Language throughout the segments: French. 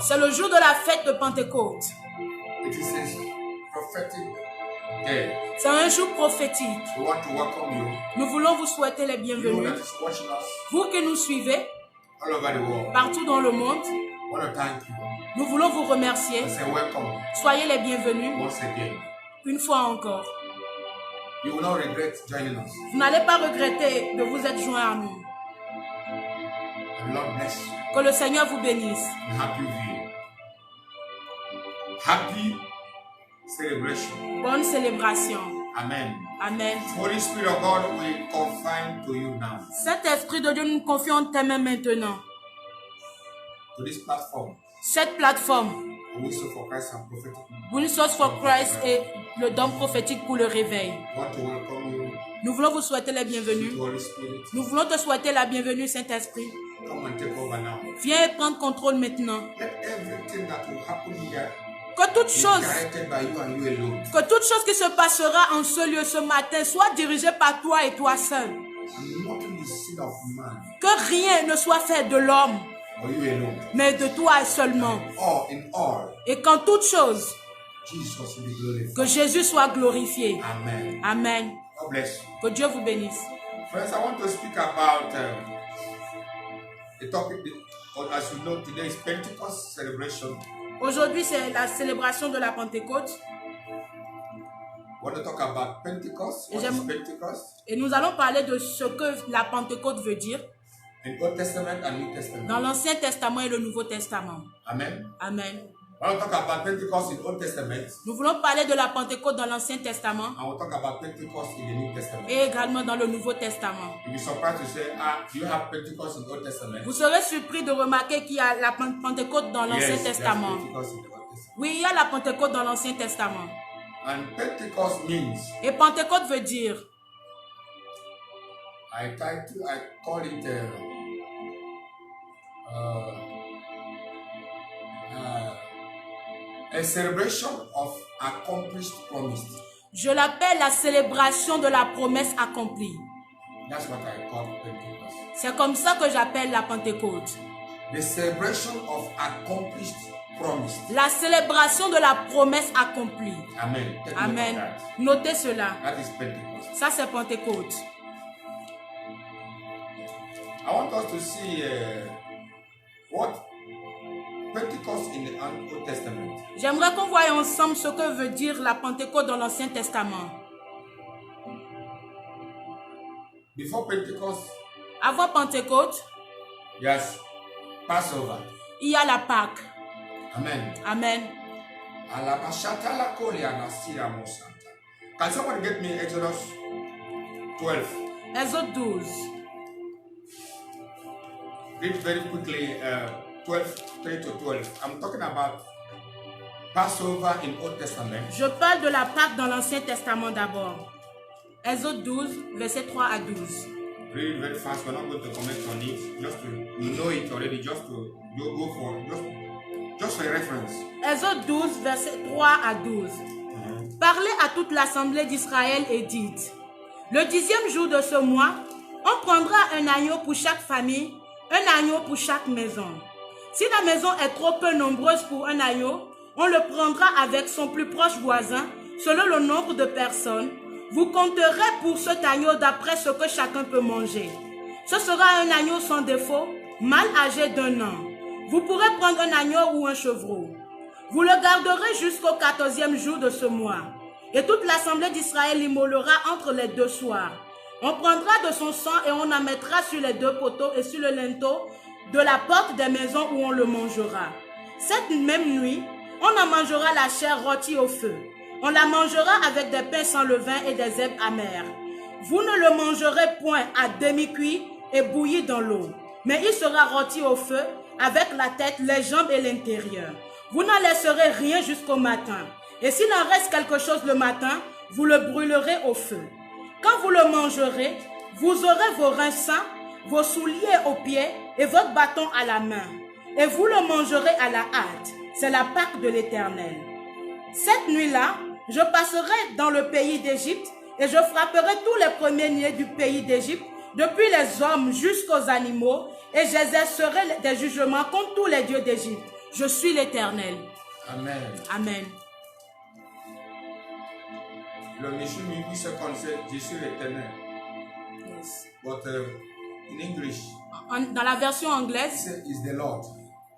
C'est le jour de la fête de Pentecôte. C'est un jour prophétique. Nous voulons vous souhaiter les bienvenus. Vous qui nous suivez partout dans le monde, nous voulons vous remercier. Soyez les bienvenus une fois encore. Vous n'allez pas regretter de vous être joints à nous. Que le Seigneur vous bénisse. Happy celebration. Bonne célébration. Amen. Amen. Holy Spirit of God, we confine to you now. Saint-Esprit de Dieu, nous nous confions en tes mains maintenant. To this platform. Cette plateforme. Whistle for Christ and prophetic. Whistles for Christ et le don prophétique pour le réveil. Want to welcome you. Nous voulons vous souhaiter la bienvenue. Holy Spirit. Nous voulons te souhaiter la bienvenue, Saint-Esprit. Come and take over now. Viens et prendre contrôle maintenant. Let everything that will happen here Que toute chose qui se passera en ce lieu ce matin soit dirigée par toi et toi seul. Que rien ne soit fait de l'homme, mais de toi seulement. Et qu'en toute chose, que Jésus soit glorifié. Amen. Amen. Que Dieu vous bénisse. Friends, I want to speak about the topic. As you know, today is Pentecost celebration. Aujourd'hui, c'est la célébration de la Pentecôte. Want to talk about Pentecost? What is Pentecost? Et nous allons parler de ce que la Pentecôte veut dire. In Old Testament and New Testament. Dans l'Ancien Testament et le Nouveau Testament. Amen. Amen. I want to talk about Pentecost in Old Testament. Nous voulons parler de la Pentecôte dans l'Ancien Testament. I will talk about Pentecost in the New Testament. Et également dans le Nouveau Testament. You'll be surprised to say, do you have Pentecost in the Old Testament? Vous serez surpris de remarquer qu'il y a la Pentecôte dans l'Ancien Testament. Oui, il y a la Pentecôte dans l'Ancien Testament. And Pentecost means. Et Pentecôte veut dire. I call it a celebration of accomplished promise. Je l'appelle la célébration de la promesse accomplie. That's what I call Pentecost. C'est comme ça que j'appelle la Pentecôte. The celebration of accomplished promise. La célébration de la promesse accomplie. Amen. Amen. Notez cela. That is Pentecost. Ça c'est Pentecôte. I want us to see what Pentecost in the Old Testament. J'aimerais qu'on voie ensemble ce que veut dire la Pentecôte dans l'Ancien Testament. Before Pentecost, avant Pentecôte, yes, Passover. Il y a la Pâque. Amen. Amen. Can someone get me Exodus 12? Exode 12. Read very quickly 12, 3 to 12. I'm talking about Passover in Old Testament. Je parle de la Pâque dans l'Ancien Testament d'abord. Exode 12, versets 3 à 12. Read it very fast. We're not going to comment on it. Just to know it already. Just to go for just for reference. Exode 12, versets 3 à 12. Parlez à toute l'assemblée d'Israël et dites: le 10e jour de ce mois, on prendra un agneau pour chaque famille, un agneau pour chaque maison. Si la maison est trop peu nombreuse pour un agneau, on le prendra avec son plus proche voisin, selon le nombre de personnes. Vous compterez pour cet agneau d'après ce que chacun peut manger. Ce sera un agneau sans défaut, mâle âgé d'1 an. Vous pourrez prendre un agneau ou un chevreau. Vous le garderez jusqu'au 14e jour de ce mois. Et toute l'assemblée d'Israël l'immolera entre les 2 soirs. On prendra de son sang et on en mettra sur les 2 poteaux et sur le linteau de la porte des maisons où on le mangera. Cette même nuit, on en mangera la chair rôtie au feu. On la mangera avec des pains sans levain et des herbes amères. Vous ne le mangerez point à demi-cuit et bouilli dans l'eau, mais il sera rôti au feu avec la tête, les jambes et l'intérieur. Vous n'en laisserez rien jusqu'au matin. Et s'il en reste quelque chose le matin, vous le brûlerez au feu. Quand vous le mangerez, vous aurez vos reins sains, vos souliers aux pieds et votre bâton à la main. Et vous le mangerez à la hâte. C'est la Pâque de l'Éternel. Cette nuit-là, je passerai dans le pays d'Égypte et je frapperai tous les premiers-nés du pays d'Égypte depuis les hommes jusqu'aux animaux, et j'exercerai des jugements contre tous les dieux d'Égypte. Je suis l'Éternel. Amen. Amen. Le monsieur me dit ce concept, je suis l'Éternel. Yes. But in English, Dans la version it anglaise, says, is the Lord.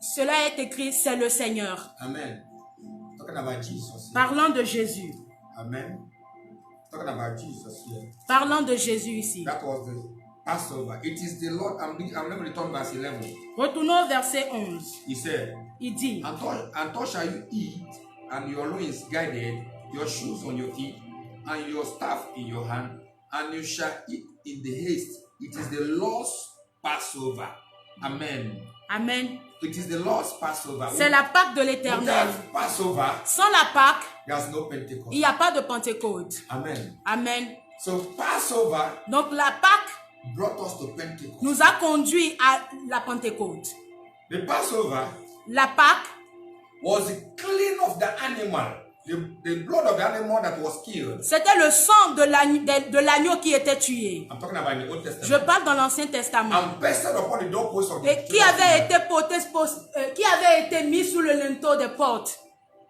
cela est écrit, c'est le Seigneur. Amen. Talking about Jesus. Here. Parlant de Jésus. Amen. Talking about Jesus here. Parlant de Jésus ici. That was the Passover. It is the Lord. I'm going to return verse 11. Retournons au verset 11. He said, Il dit, and thus shall you eat, and your loins guided, your shoes on your feet, and your staff in your hand, and you shall eat in the haste. It is the Lord's Passover. Amen. Amen. It is the Lord's Passover. C'est la Pâque de l'Éternel. Without Passover, Sans la Pâque, there's no Pentecost. il n'y a pas de Pentecôte. Amen. Amen. So Passover Donc la Pâque brought us to Pentecost. nous a conduit à la Pentecôte. The Passover La Pâque, was the killing of the animal, the blood of the animal that was killed. c'était le sang de l'agneau qui était tué. I'm talking about in the Old Je Testament. parle dans l'Ancien Testament. And pasted upon the doorpost of the Et qui avait été mis sous le linteau des portes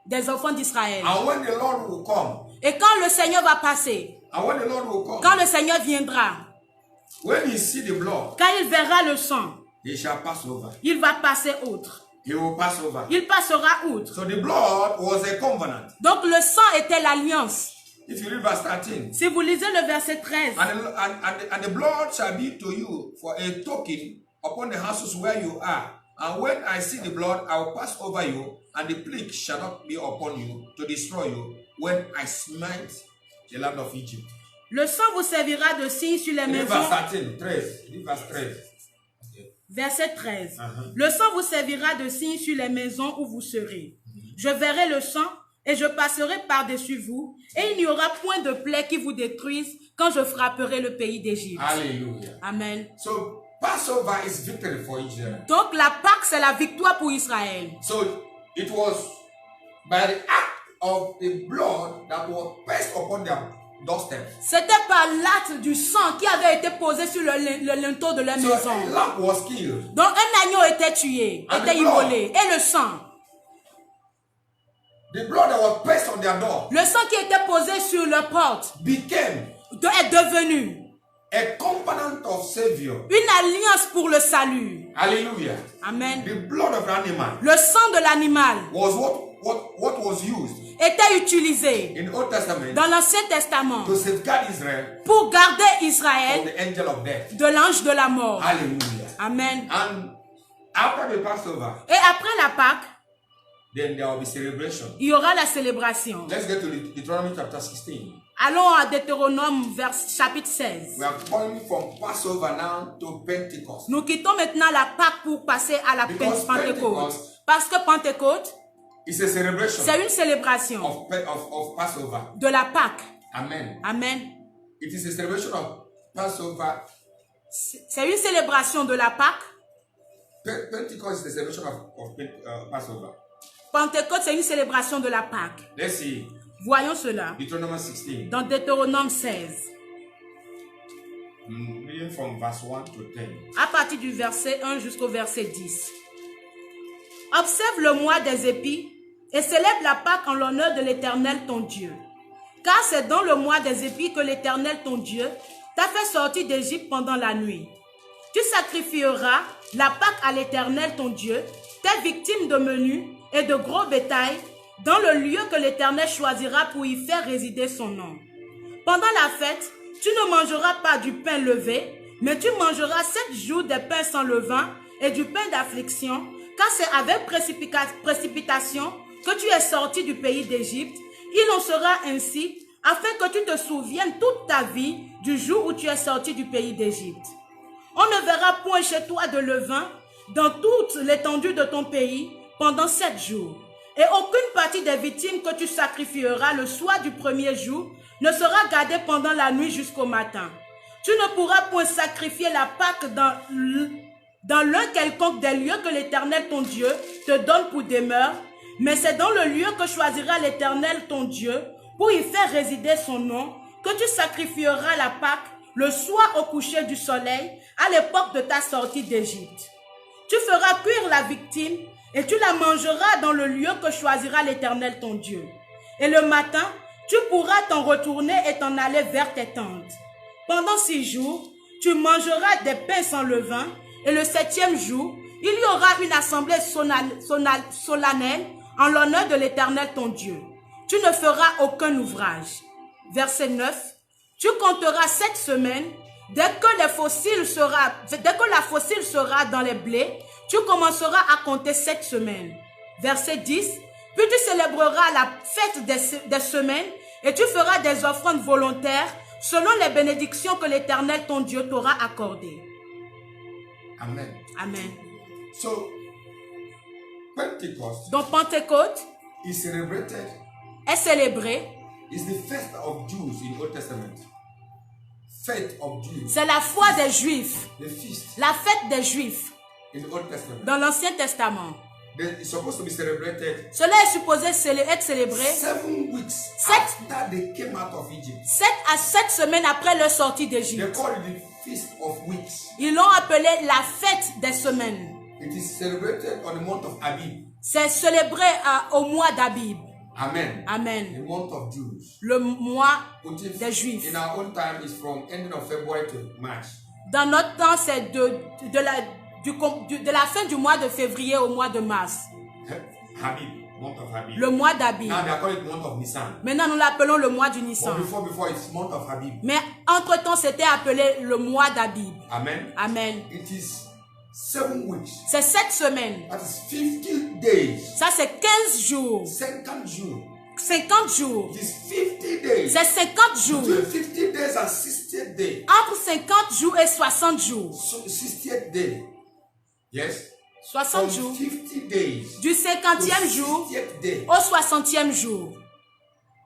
des enfants d'Israël. And when the Lord will come, Et quand le Seigneur va passer, and when the Lord will come, quand le Seigneur viendra, when he see the blood, quand il verra le sang, he shall pass over. il va passer outre. He will pass over. Il passera outre. So the blood was a covenant. Donc le sang était l'alliance. If you read verse 13, Si vous lisez le verset 13, and the blood shall be to you for a token upon the houses where you are. And when I see the blood, I will pass over you, and the plague shall not be upon you to destroy you when I smite the land of Egypt. le sang vous servira de signe sur les Read maisons. verse 13. Read verse 13. Verset 13. Le sang vous servira de signe sur les maisons où vous serez. Je verrai le sang et je passerai par-dessus vous, et il n'y aura point de plaie qui vous détruise quand je frapperai le pays d'Égypte. Hallelujah. Amen. So Passover is victory for Israel. Donc la Pâque, c'est la victoire pour Israël. So it was by the act of the blood that was passed upon their doorstep. C'était par l'acte du sang qui avait été posé sur le linteau de leur So maison. a lamb was killed. Donc un agneau était tué, And était the blood. immolé. Et le sang, The blood that was passed on their door le sang qui était posé sur leur porte became est devenu a covenant of Savior. une alliance pour le salut. Hallelujah. Amen. The blood of the animal Le sang de l'animal was what was used était utilisé in the Old Testament dans l'Ancien Testament to safeguard Israel pour garder from Israël the angel of death. de l'ange de la mort. Hallelujah. Amen. And after the Passover, Et après la Pâque, then there will be celebration. il y aura la célébration. Let's get to Deuteronomy chapter 16. Allons à Deutéronome, chapitre 16. We are going from Passover now to Pentecost. Nous quittons maintenant la Pâque pour passer à la Because Pentecôte. Pentecost Parce que Pentecôte, It's a celebration c'est une célébration of Passover. de la Pâque. Amen. Amen. It is a celebration of Passover. C'est une célébration de la Pâque. Pentecost is the celebration of Passover. Pentecôte, c'est une célébration de la Pâque. Let's see. Voyons cela Deuteronomy 16. dans Deutéronome 16, Reading from verse 1 to 10. à partir du verset 1 jusqu'au verset 10. Observe le mois des épis et célèbre la Pâque en l'honneur de l'Éternel ton Dieu. Car c'est dans le mois des épis que l'Éternel ton Dieu t'a fait sortir d'Égypte pendant la nuit. Tu sacrifieras la Pâque à l'Éternel ton Dieu, tes victimes de menu et de gros bétail, dans le lieu que l'Éternel choisira pour y faire résider son nom. Pendant la fête, tu ne mangeras pas du pain levé, mais tu mangeras 7 jours des pains sans levain et du pain d'affliction, car c'est avec précipitation que tu es sorti du pays d'Égypte. Il en sera ainsi, afin que tu te souviennes toute ta vie du jour où tu es sorti du pays d'Égypte. On ne verra point chez toi de levain dans toute l'étendue de ton pays pendant 7 jours. Et aucune partie des victimes que tu sacrifieras le soir du premier jour ne sera gardée pendant la nuit jusqu'au matin. Tu ne pourras point sacrifier la Pâque dans l'un quelconque des lieux que l'Éternel ton Dieu te donne pour demeure, mais c'est dans le lieu que choisira l'Éternel ton Dieu pour y faire résider son nom que tu sacrifieras la Pâque le soir au coucher du soleil, à l'époque de ta sortie d'Égypte. Tu feras cuire la victime et tu la mangeras dans le lieu que choisira l'Éternel ton Dieu. Et le matin, tu pourras t'en retourner et t'en aller vers tes tentes. Pendant 6 jours, tu mangeras des pains sans levain, et le 7e jour, il y aura une assemblée solennelle en l'honneur de l'Éternel ton Dieu. Tu ne feras aucun ouvrage. Verset 9. Tu compteras 7 semaines. Dès que la fossile sera dans les blés, tu commenceras à compter 7 semaines. Verset 10. Puis tu célébreras la fête des semaines et tu feras des offrandes volontaires selon les bénédictions que l'Éternel ton Dieu t'aura accordées. Amen. Amen. So, Pentecost, donc Pentecôte is celebrated. Est célébré. It's the feast of Jews in Old Testament. Fête of Jews. C'est la foi des Juifs. The feast. La fête des Juifs. In the Old Testament. Dans l'Ancien Testament. It's supposed to be celebrated. Cela est supposé être célébré 7 weeks after they came out of Egypt. 7 à 7 semaines après leur sortie d'Égypte. They call it the Feast of Weeks. Ils l'ont appelé la fête des semaines. It is celebrated on the month of Abib. C'est célébré au mois d'Abib. Amen. Amen. The month of Jews. Le mois des Juifs. In our own time, it's from ending of February to March. Dans notre temps, c'est de la fin du mois de février au mois de mars. Habib, month of Habib. Le mois d'Abib. Now they call it month of Nisan. Maintenant, nous l'appelons le mois du Nissan. Before it's month of Habib. Mais entre-temps, c'était appelé le mois d'Abib. Amen. Amen. It is 7 weeks. C'est 7 semaines. That is 50 days. Ça, c'est 15 jours. 50 jours. 50 jours. It is 50 days. C'est 50 jours. Between 50 days and 60th day. Entre 50 jours et 60 jours. So 60th day. Yes. 60 jours. 50 days. Du 50e jour au 60e jour.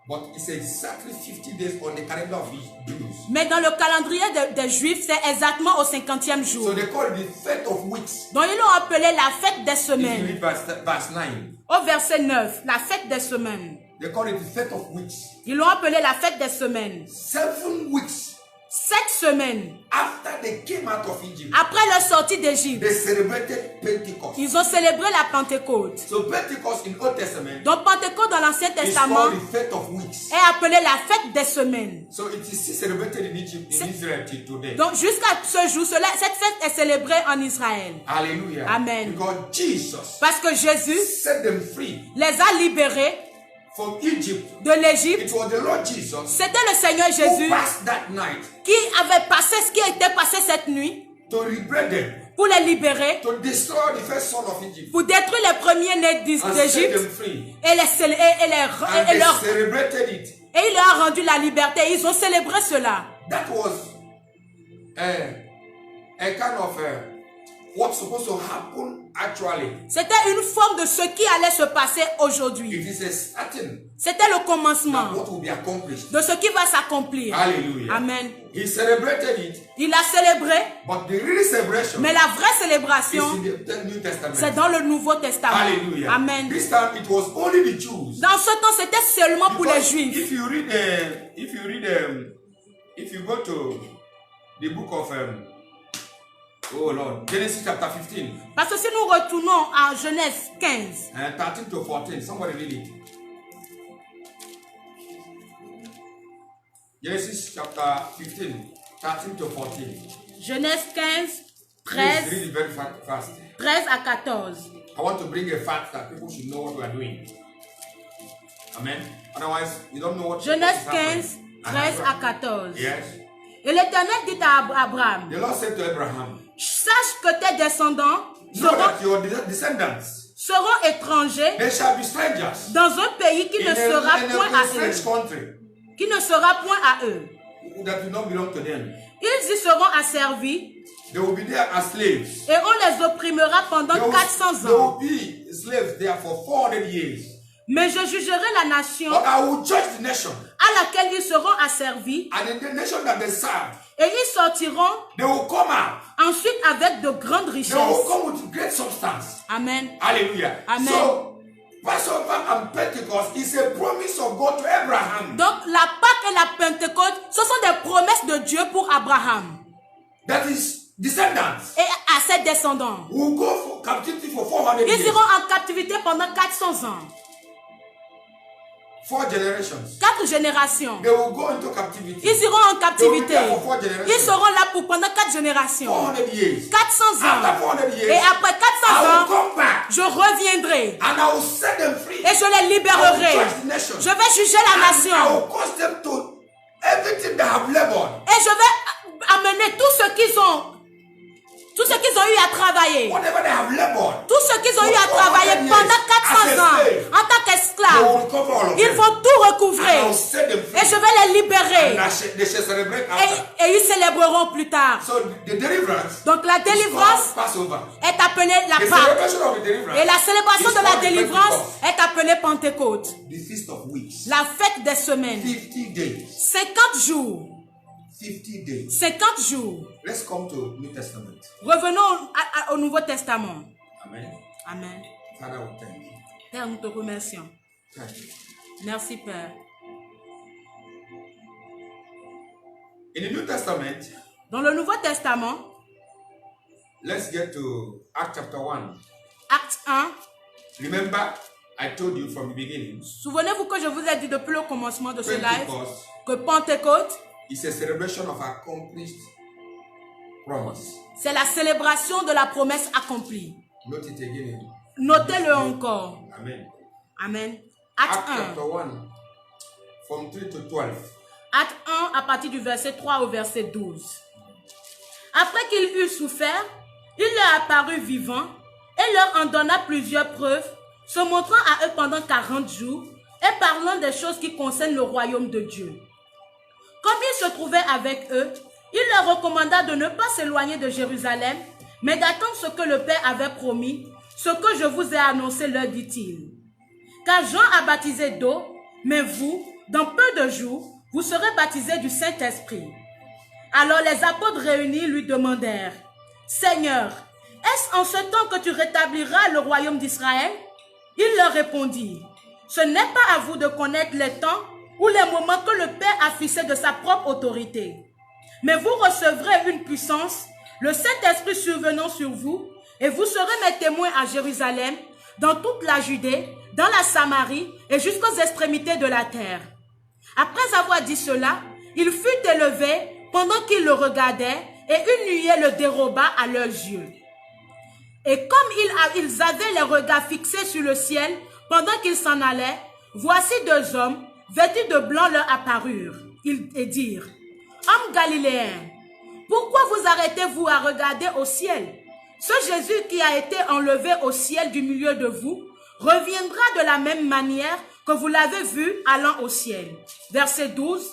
But it's exactly 50 days on the calendar of the Jews. Mais dans le calendrier des Juifs, c'est exactement au 50e jour. So they call it the fête of weeks. Donc ils l'ont appelé la fête des If you semaines. read verse 9. Au verset 9, la fête des semaines. They call it the fête of weeks. Ils l'ont appelé la fête des semaines. 7 weeks 7 semaines after they came out of Egypt. après leur sortie d'Égypte, They celebrated Pentecost. ils ont célébré la Pentecôte. So Pentecost in Old Testament Donc Pentecôte dans l'Ancien is Testament called the fête of weeks. est appelée la fête des semaines. So it is still celebrated in Egypt, in Israel till today. Donc jusqu'à ce jour, cette fête est célébrée en Israël. Hallelujah. Amen. Because Jesus Parce que Jésus set them free les a libérés from Egypt. de l'Égypte. It was the Lord Jesus C'était le Seigneur who Jésus passed that night qui avait passé ce qui était passé cette nuit to liberate them, pour les libérer, to destroy the first son of Egypt, pour détruire les premiers-nés and set d'Égypte them free. et And they celebrated it. et il leur a rendu la liberté. Ils ont célébré cela. That was a kind of what's supposed to happen actually. C'était une forme de ce qui allait se passer aujourd'hui. It is a starting C'était le of commencement what will be accomplished. de ce qui va s'accomplir. Hallelujah. Amen. He celebrated it, Il a célébré, but the real celebration mais la vraie is célébration, in the New Testament. c'est dans le Nouveau Testament. Hallelujah. Amen. This time it was only the Jews. Dans ce temps, c'était seulement pour les Because Juifs. if you go to the book of oh Lord, Genesis chapter 15, Parce que si nous retournons à Genèse 15, 13 to 14, somebody read it. Genesis chapter 15, 13 to 14. Genèse 15, Please 13, read it very fast. 13 à 14. I want to bring a fact that people should know what we are doing. Amen. Otherwise, you don't know what Genèse what is 15, happening. 13 à 14. Yes. Et l'Éternel dit à Abraham, The Lord said to Abraham, sache que tes descendants know that your descendants, seront étrangers they shall be strangers dans un pays qui ne sera point in à a strange eux. country Qui ne sera point à eux. that do not belong to them. Ils y seront asservis They will be there as slaves. et on les opprimera pendant They 400 will ans. be slaves there for 400 years. Mais je jugerai la nation But I will judge the nation, à laquelle ils seront asservis and in the nation that they serve, et ils sortiront they will come out. ensuite avec de grandes They will richesses. come with great substance. Amen. Hallelujah. Amen. So, Passover and Pentecost is a promise of God to Abraham. Donc la Pâque et la Pentecôte, ce sont des promesses de Dieu pour Abraham. That is descendants. Et à ses descendants. Who go for captivity for 400 years. Ils iront en captivité pendant 400 ans. 4 generations. 4 générations. They will go into captivity. Ils iront en captivité. Ils seront là pour pendant 4 générations. 400 years. 400 ans. After 400 years, Et après 400 I will ans, come back je reviendrai. and I will set them free. Et je les I will libérerai. judge the nation. Je vais juger la And I nation. will cause them to everything they have labored. Et je vais amener tout ce qu'ils ont. Tout ce qu'ils ont eu à travailler. Whatever they have labored. Tout ce qu'ils ont eu à travailler pendant 400 ans en tant They qu'esclaves. will recover all of Ils them. vont tout And I recouvrer. will set them free. Et je vais les libérer. And they shall celebrate after. Et ils célébreront plus tard. So the deliverance Donc la is délivrance called Passover. est appelée la The Pâque. celebration of the deliverance Et la célébration is de la called délivrance Pentecost. est appelée Pentecôte. The feast of weeks. La fête des semaines. 50 days. 50 jours. 50 days. 50 jours. Let's come to New Testament. Revenons au Nouveau Testament. Amen. Amen. Father, we thank you. Père, nous te remercions. Thank you. Merci, Père. In the New Testament, Dans le Nouveau Testament, let's get to Acts chapter 1. Acte 1. Remember, I told you from the beginning, Souvenez-vous que je vous ai dit depuis le commencement de ce live Pentecost que Pentecôte, is a celebration of accomplished promise. c'est la célébration de la promesse accomplie. Note it again. Notez-le encore. Amen. Amen. Acts Acte 1. chapter 1, from 3 to 12. Acte 1 à partir du verset 3 au verset 12. Après qu'il eut souffert, il leur apparut vivant et leur en donna plusieurs preuves, se montrant à eux pendant 40 jours et parlant des choses qui concernent le royaume de Dieu. Comme il se trouvait avec eux, il leur recommanda de ne pas s'éloigner de Jérusalem, mais d'attendre ce que le Père avait promis, ce que je vous ai annoncé, leur dit-il. Car Jean a baptisé d'eau, mais vous, dans peu de jours, vous serez baptisés du Saint-Esprit. Alors les apôtres réunis lui demandèrent, « Seigneur, est-ce en ce temps que tu rétabliras le royaume d'Israël ?» Il leur répondit, « Ce n'est pas à vous de connaître les temps ou les moments que le Père a fixés de sa propre autorité. Mais vous recevrez une puissance, le Saint-Esprit survenant sur vous, et vous serez mes témoins à Jérusalem, dans toute la Judée, dans la Samarie et jusqu'aux extrémités de la terre. » Après avoir dit cela, il fut élevé pendant qu'ils le regardaient, et une nuée le déroba à leurs yeux. Et comme ils avaient les regards fixés sur le ciel pendant qu'ils s'en allaient, voici 2 hommes vêtus de blanc leur apparurent. Ils dirent, « Hommes galiléens, pourquoi vous arrêtez-vous à regarder au ciel? Ce Jésus qui a été enlevé au ciel du milieu de vous reviendra de la même manière que vous l'avez vu allant au ciel. » Verset 12.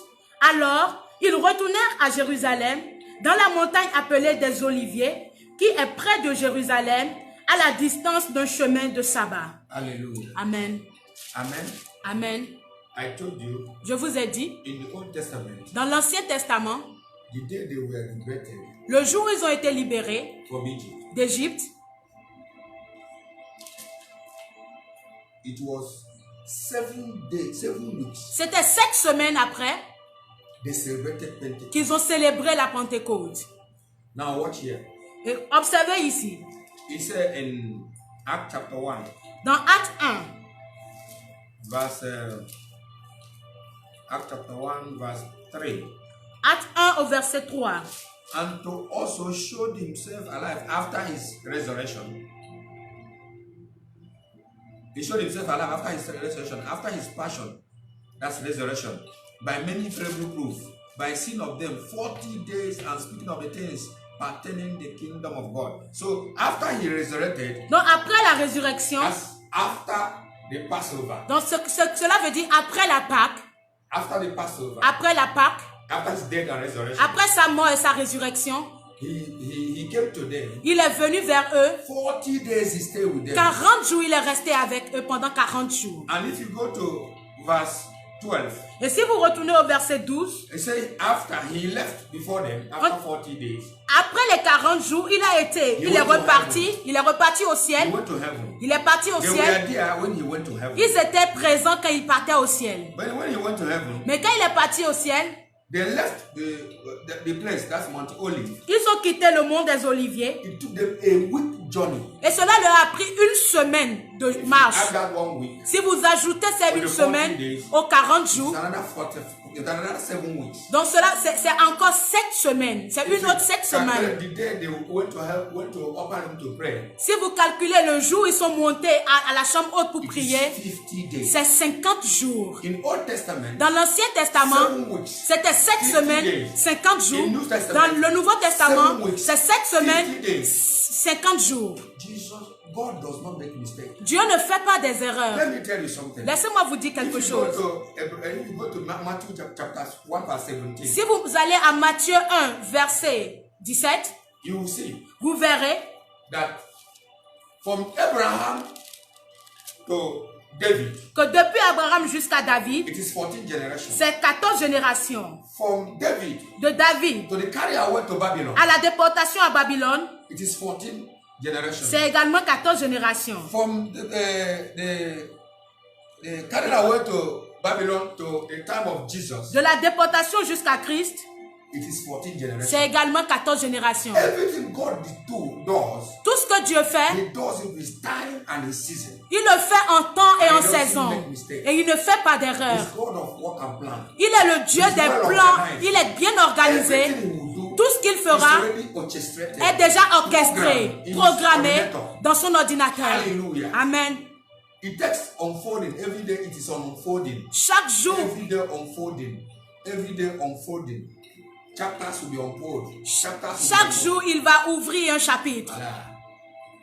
Alors, ils retournèrent à Jérusalem, dans la montagne appelée des Oliviers, qui est près de Jérusalem, à la distance d'un chemin de sabbat. Hallelujah. Amen. Amen. Amen. I told you, Je vous ai dit, in the Old Testament, dans l'Ancien Testament, the day they were liberated le jour où ils ont été libérés from Egypt, d'Égypte, it was 7 days, 7 weeks. c'était 7 semaines après They celebrated Pentecost. qu'ils ont célébré la Pentecôte. Now watch here. Et observez ici, It said in Acts chapter 1, dans Acte 1, verse Acts chapter 1, verse 3. Acte 1 au verset 3. And to also show himself alive after his resurrection. He showed himself alive after his resurrection, after his passion, that's resurrection, by many terrible proofs, by sin of them 40 days, and speaking of the things pertaining the kingdom of God. So after he resurrected, Donc après la résurrection, that's after the Passover. donc cela veut dire après la Pâque, After the Passover, après la Pâque, after his death and resurrection, après sa mort et sa résurrection, he came to them. il est venu vers eux. 40 days he stayed with them. 40 jours, il est resté avec eux pendant 40 jours. And if you go to verse 12. Et si vous retournez au verset 12, It says, after he left before them, after 40 days, après les 40 jours, il est reparti au ciel. he went to heaven. Il est parti au They ciel. were there when he went to heaven. Ils étaient présents quand il partait au ciel. But when he went to heaven, Mais quand il est parti au ciel, they left the place, that's Mount Olive. ils ont quitté le mont des Oliviers. It took them a week journey. Et cela leur a pris une semaine de marche. Add that 1 week. Si vous ajoutez ces une semaine aux 40 jours, It's another 7 weeks. donc cela c'est encore 7 semaines. C'est une autre 7 semaines. The day they went to upper room to pray. Si vous calculez le jour où ils sont montés à la chambre haute pour prier, 50 days. c'est 50 jours. In Old Testament, Dans l'Ancien Testament, 7 weeks. c'était 7 semaines, 50 jours. In New Testament, Dans le Nouveau Testament, 7 weeks, c'est 7 semaines, 50 days. 50 jours. God does not make mistakes. Dieu ne fait pas des erreurs. Let me tell you something. Laissez-moi vous dire quelque If chose. you go to Matthew chapter 1 verse 17, Si vous allez à Matthieu 1, verset 17, you will see vous verrez that from Abraham to David, que depuis Abraham jusqu'à David, it is 14 generations. c'est 14 générations. From David De David to the carry away to Babylon, à la déportation à Babylone, it is 14 generations. c'est également 14 générations. From the carry away to Babylon to the time of Jesus, De la déportation jusqu'à Christ, it is 14 generations. c'est également 14 générations. Everything God does, Tout ce que Dieu fait, He does it with time and His season. il le fait en temps et en And he doesn't saison. make mistakes. Et il ne fait pas d'erreur. He's God of work and plan. Il est le Dieu He's des well plans. organized. Il est bien organisé. Everything He will do Tout ce qu'il is fera already orchestrated. est déjà orchestré, Programmed in his programmé coordinator. dans son ordinateur. Hallelujah. Amen. It takes unfolding. Every day it is unfolding. Chaque jour, Every day unfolding. Every day unfolding. Chapters will be unfolded. Chapters will chaque be jour, il va ouvrir un chapitre. Voilà.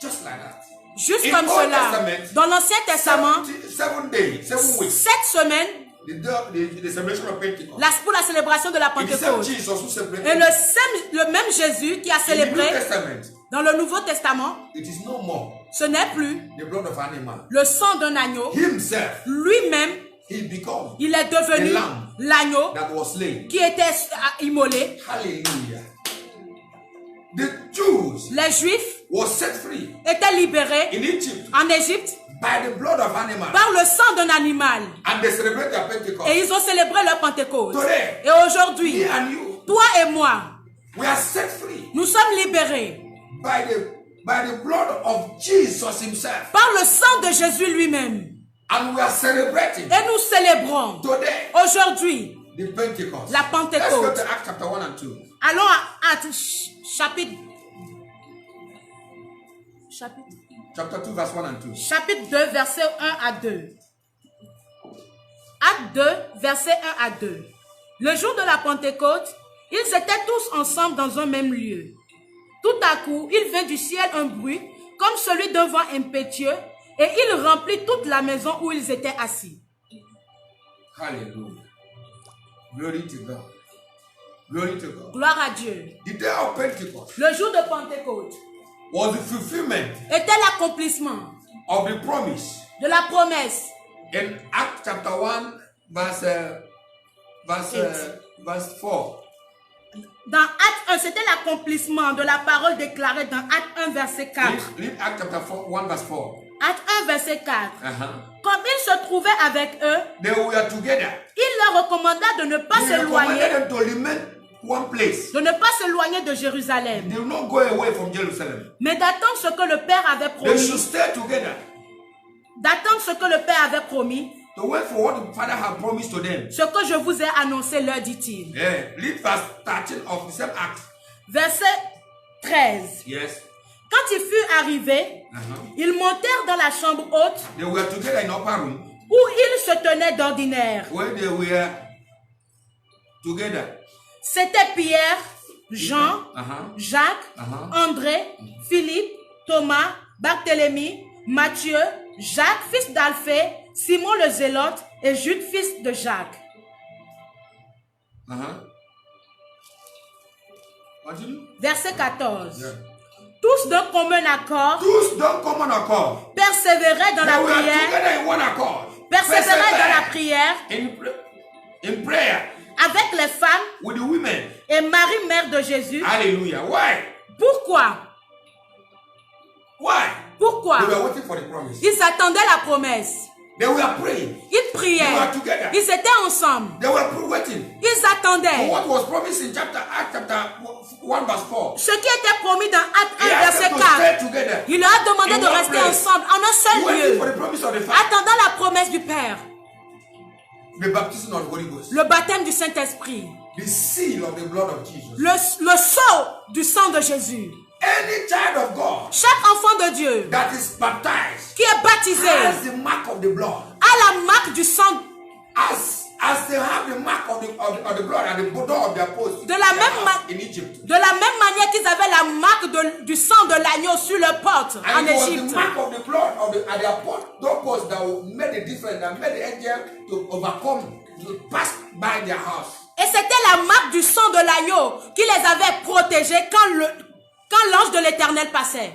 Just like that. Juste In comme Old cela. Testament, Dans l'Ancien Testament, 7 days, 7 weeks. 7 semaines The celebration of Pentecost. pour la célébration de la It is the same Pentecôte. Jesus who celebrated. Et le même Jésus qui a In the New célébré Testament, dans le Nouveau Testament, it is no more ce n'est plus the blood of animal. le sang d'un agneau. Himself, Lui-même, he become il est devenu The lamb. l'agneau that was slain. qui était immolé. Hallelujah. The Jews Les Juifs was set free étaient libérés in Egypt en Égypte by the blood of animal, par le sang d'un animal. and they celebrate their Pentecost. Et ils ont célébré leur Pentecôte. Today, Et aujourd'hui, me and you, toi et moi, we are set free nous sommes libérés by the blood of Jesus Himself, par le sang de Jésus lui-même. and we are celebrating Et nous célébrons today aujourd'hui the Pentecost. la Let's go Pentecôte. to Acts chapter 1 and 2. Allons à Actes chapitre Chapter 2, verse 1 and 2. chapitre 2, verset 1 à 2. Acte 2, verset 1 à 2. Le jour de la Pentecôte, ils étaient tous ensemble dans un même lieu. Tout à coup, il vint du ciel un bruit, comme celui d'un vent impétueux, et il remplit toute la maison où ils étaient assis. Hallelujah. Glory to God. Glory to God. Gloire à Dieu. The day of Pentecost Le jour de Pentecôte was the fulfillment était l'accomplissement of the promise de la promesse. in Acts chapter 1, verse 4. Dans Acte 1, c'était l'accomplissement de la parole déclarée dans Acte 1, verset 4. Read Acts chapter 1, verse 4. Acte 1, verset 4. Uh-huh. Comme il se trouvait avec eux, They were together. il leur recommanda de ne pas He s'éloigner, recommended them to remain one place. de ne pas s'éloigner de Jérusalem, They will not go away from Jerusalem. mais d'attendre ce que le Père avait They should promis. stay together D'attendre ce que le Père avait promis. to wait for what the Father had promised to them. Ce que je vous ai annoncé, leur dit-il. Yeah. Read verse 13 of the same Act. Verset 13. Yes. Quand il fut arrivé, ils montèrent dans la chambre haute They were together in upper room où ils se tenaient d'ordinaire. where they were together. C'était Pierre, Jean, Jacques, André, Philippe, Thomas, Barthélemy, Matthieu, Jacques, fils d'Alphée, Simon le Zélote et Jude, fils de Jacques. Continue. Verset 14. Yeah. Tous d'un commun accord Tous d'un common accord. persévéraient dans They la were prière, together in one accord. persévéraient dans la prière In in prayer avec les femmes with the women. et Marie, mère de Jésus. Hallelujah. Why? Pourquoi? Why? Pourquoi? They were waiting for the promise. Ils attendaient la promesse. They were praying. Ils They priaient. were together. Ils étaient ensemble. They were waiting Ils for attendaient. what was promised in Acts chapter 1 verse 4. Ce qui était promis dans Acte 1, He asked verset them to 4. stay together. Il leur a demandé In de one rester place. ensemble en un seul Waiting for lieu, the promise of the Father. attendant la promesse du Père, The baptism of the Holy Ghost. le baptême du Saint-Esprit, The seal of the blood of Jesus. le sceau du sang de Jésus. Any child of God Chaque enfant de Dieu that is baptized qui est baptisé has the mark of the blood. a la marque du sang. As they have the mark of the blood at the door of their post De la même in Egypt. De la même manière qu'ils avaient la marque du sang de l'agneau sur leur porte en And it was Égypte. the mark of the blood at their doorpost that made the difference, that made the angel to overcome, to pass by their house. Et c'était la marque du sang de l'agneau qui les avait protégés quand l'ange de l'Éternel passait.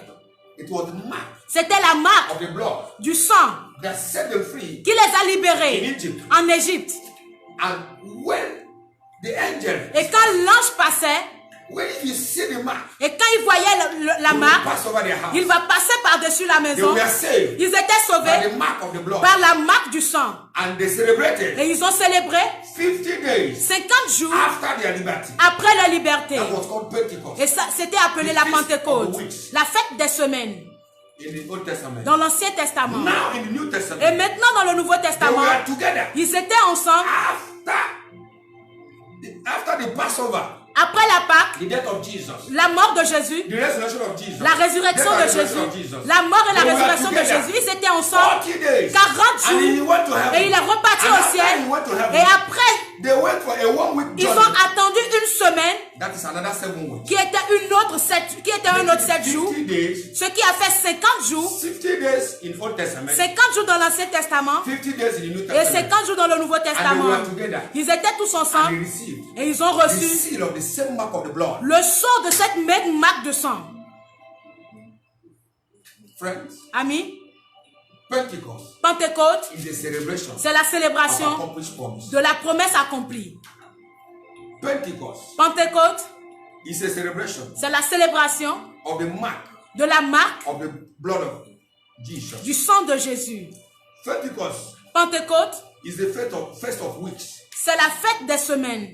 It was the mark C'était la marque of the blood du sang that set them free qui les a libérés in Egypt. en Égypte. And when the angel, Et quand l'ange passait, when you see the mark, et quand il voyait la he will marque, pass over their house. il va passer par-dessus la They maison. were saved Ils étaient by sauvés the mark of the blood. par la marque du sang. And they celebrated Et ils ont célébré 50 days 50 jours after their liberty. après leur liberté. That was called Pentecost Et ça, c'était appelé la Pentecôte, la fête des semaines, in the Old Testament. dans l'Ancien Testament. Now in the New Et Testament, maintenant dans le Nouveau they Testament, were together ils étaient ensemble after the Passover, après la Pâque, the death of Jesus, la mort de Jésus, the resurrection of Jesus, la résurrection death de and resurrection of Jésus, Jesus. la mort et la They were résurrection de together Jésus. Ils étaient ensemble 40 days. 40 And he jours. went to heaven. Et il est reparti And au after ciel. he went to heaven, Et après, they went for a 1 week ils journey. ont attendu une semaine That is another 7 weeks. qui était un autre 7 jours. 50 days, Ce qui a fait 50 jours. 50 days in Old Testament, 50 jours dans l'Ancien Testament 50 days in the New et Testament. 50 jours dans le Nouveau And they Testament. were together. Ils étaient tous And ensemble they received et ils ont the reçu seal of the same mark of the blood. le sceau de cette même marque de sang. Friends, Amis, Pentecost Pentecôte, is a celebration c'est la of célébration accomplished promise. de la promesse accomplie. Pentecost Pentecôte, is a celebration c'est la célébration of the mark de la marque of the blood of Jesus. du sang de Jésus. Pentecost Pentecôte, is the first of weeks c'est la fête des semaines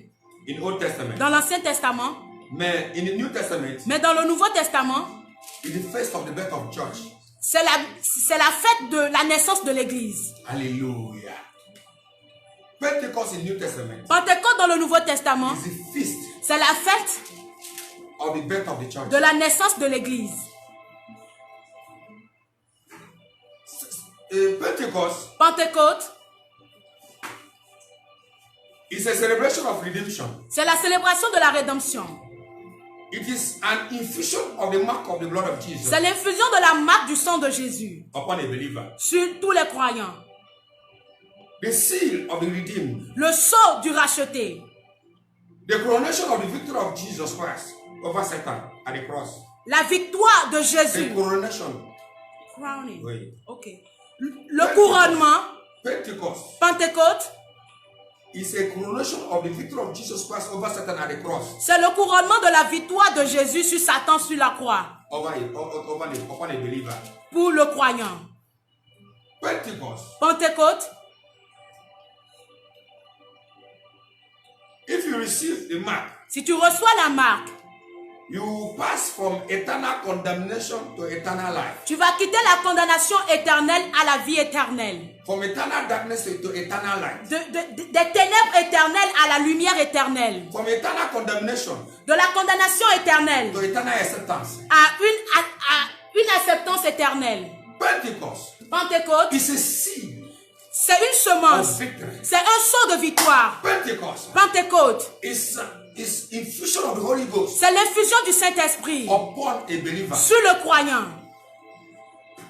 in Old Testament. dans l'Ancien Testament, Mais in the New Testament, mais dans le Nouveau Testament, it's the first of the birth of church. c'est la fête de la naissance de l'Église. Hallelujah. Pentecost in New Testament Pentecôte dans le Nouveau Testament, is the feast c'est la fête of the birth of the church. de la naissance de l'Église. Pentecost Pentecôte, is a celebration of redemption. c'est la célébration de la rédemption. It is an infusion of the mark of the blood of Jesus C'est l'infusion de la marque du sang de Jésus upon a believer. sur tous les croyants. The seal of the redeemed. Le sceau du racheté. The coronation of the victory of Jesus Christ over Satan at the cross. La victoire de The Jésus. coronation. Crowning. Oui. Ok. Le couronnement. Pentecost Pentecôte, is a coronation of the victory of Jesus Christ over Satan at the cross. c'est le couronnement de la victoire de Jésus sur Satan sur la croix. Upon a believer. Pour le croyant. Pentecost. Pentecôte, If you receive the mark, si tu reçois la marque, you pass from eternal condemnation to eternal life. tu vas quitter la condamnation éternelle à la vie éternelle. From eternal darkness to eternal light. Des ténèbres éternelles à la lumière éternelle. From eternal condemnation De la condamnation éternelle to eternal acceptance. à une acceptance éternelle. Pentecost Pentecôte, is a seed c'est une semence. of victory. C'est un sceau de victoire. Pentecost Pentecôte, is infusion of the Holy Ghost c'est l'infusion du Saint-Esprit upon a believer. sur le croyant.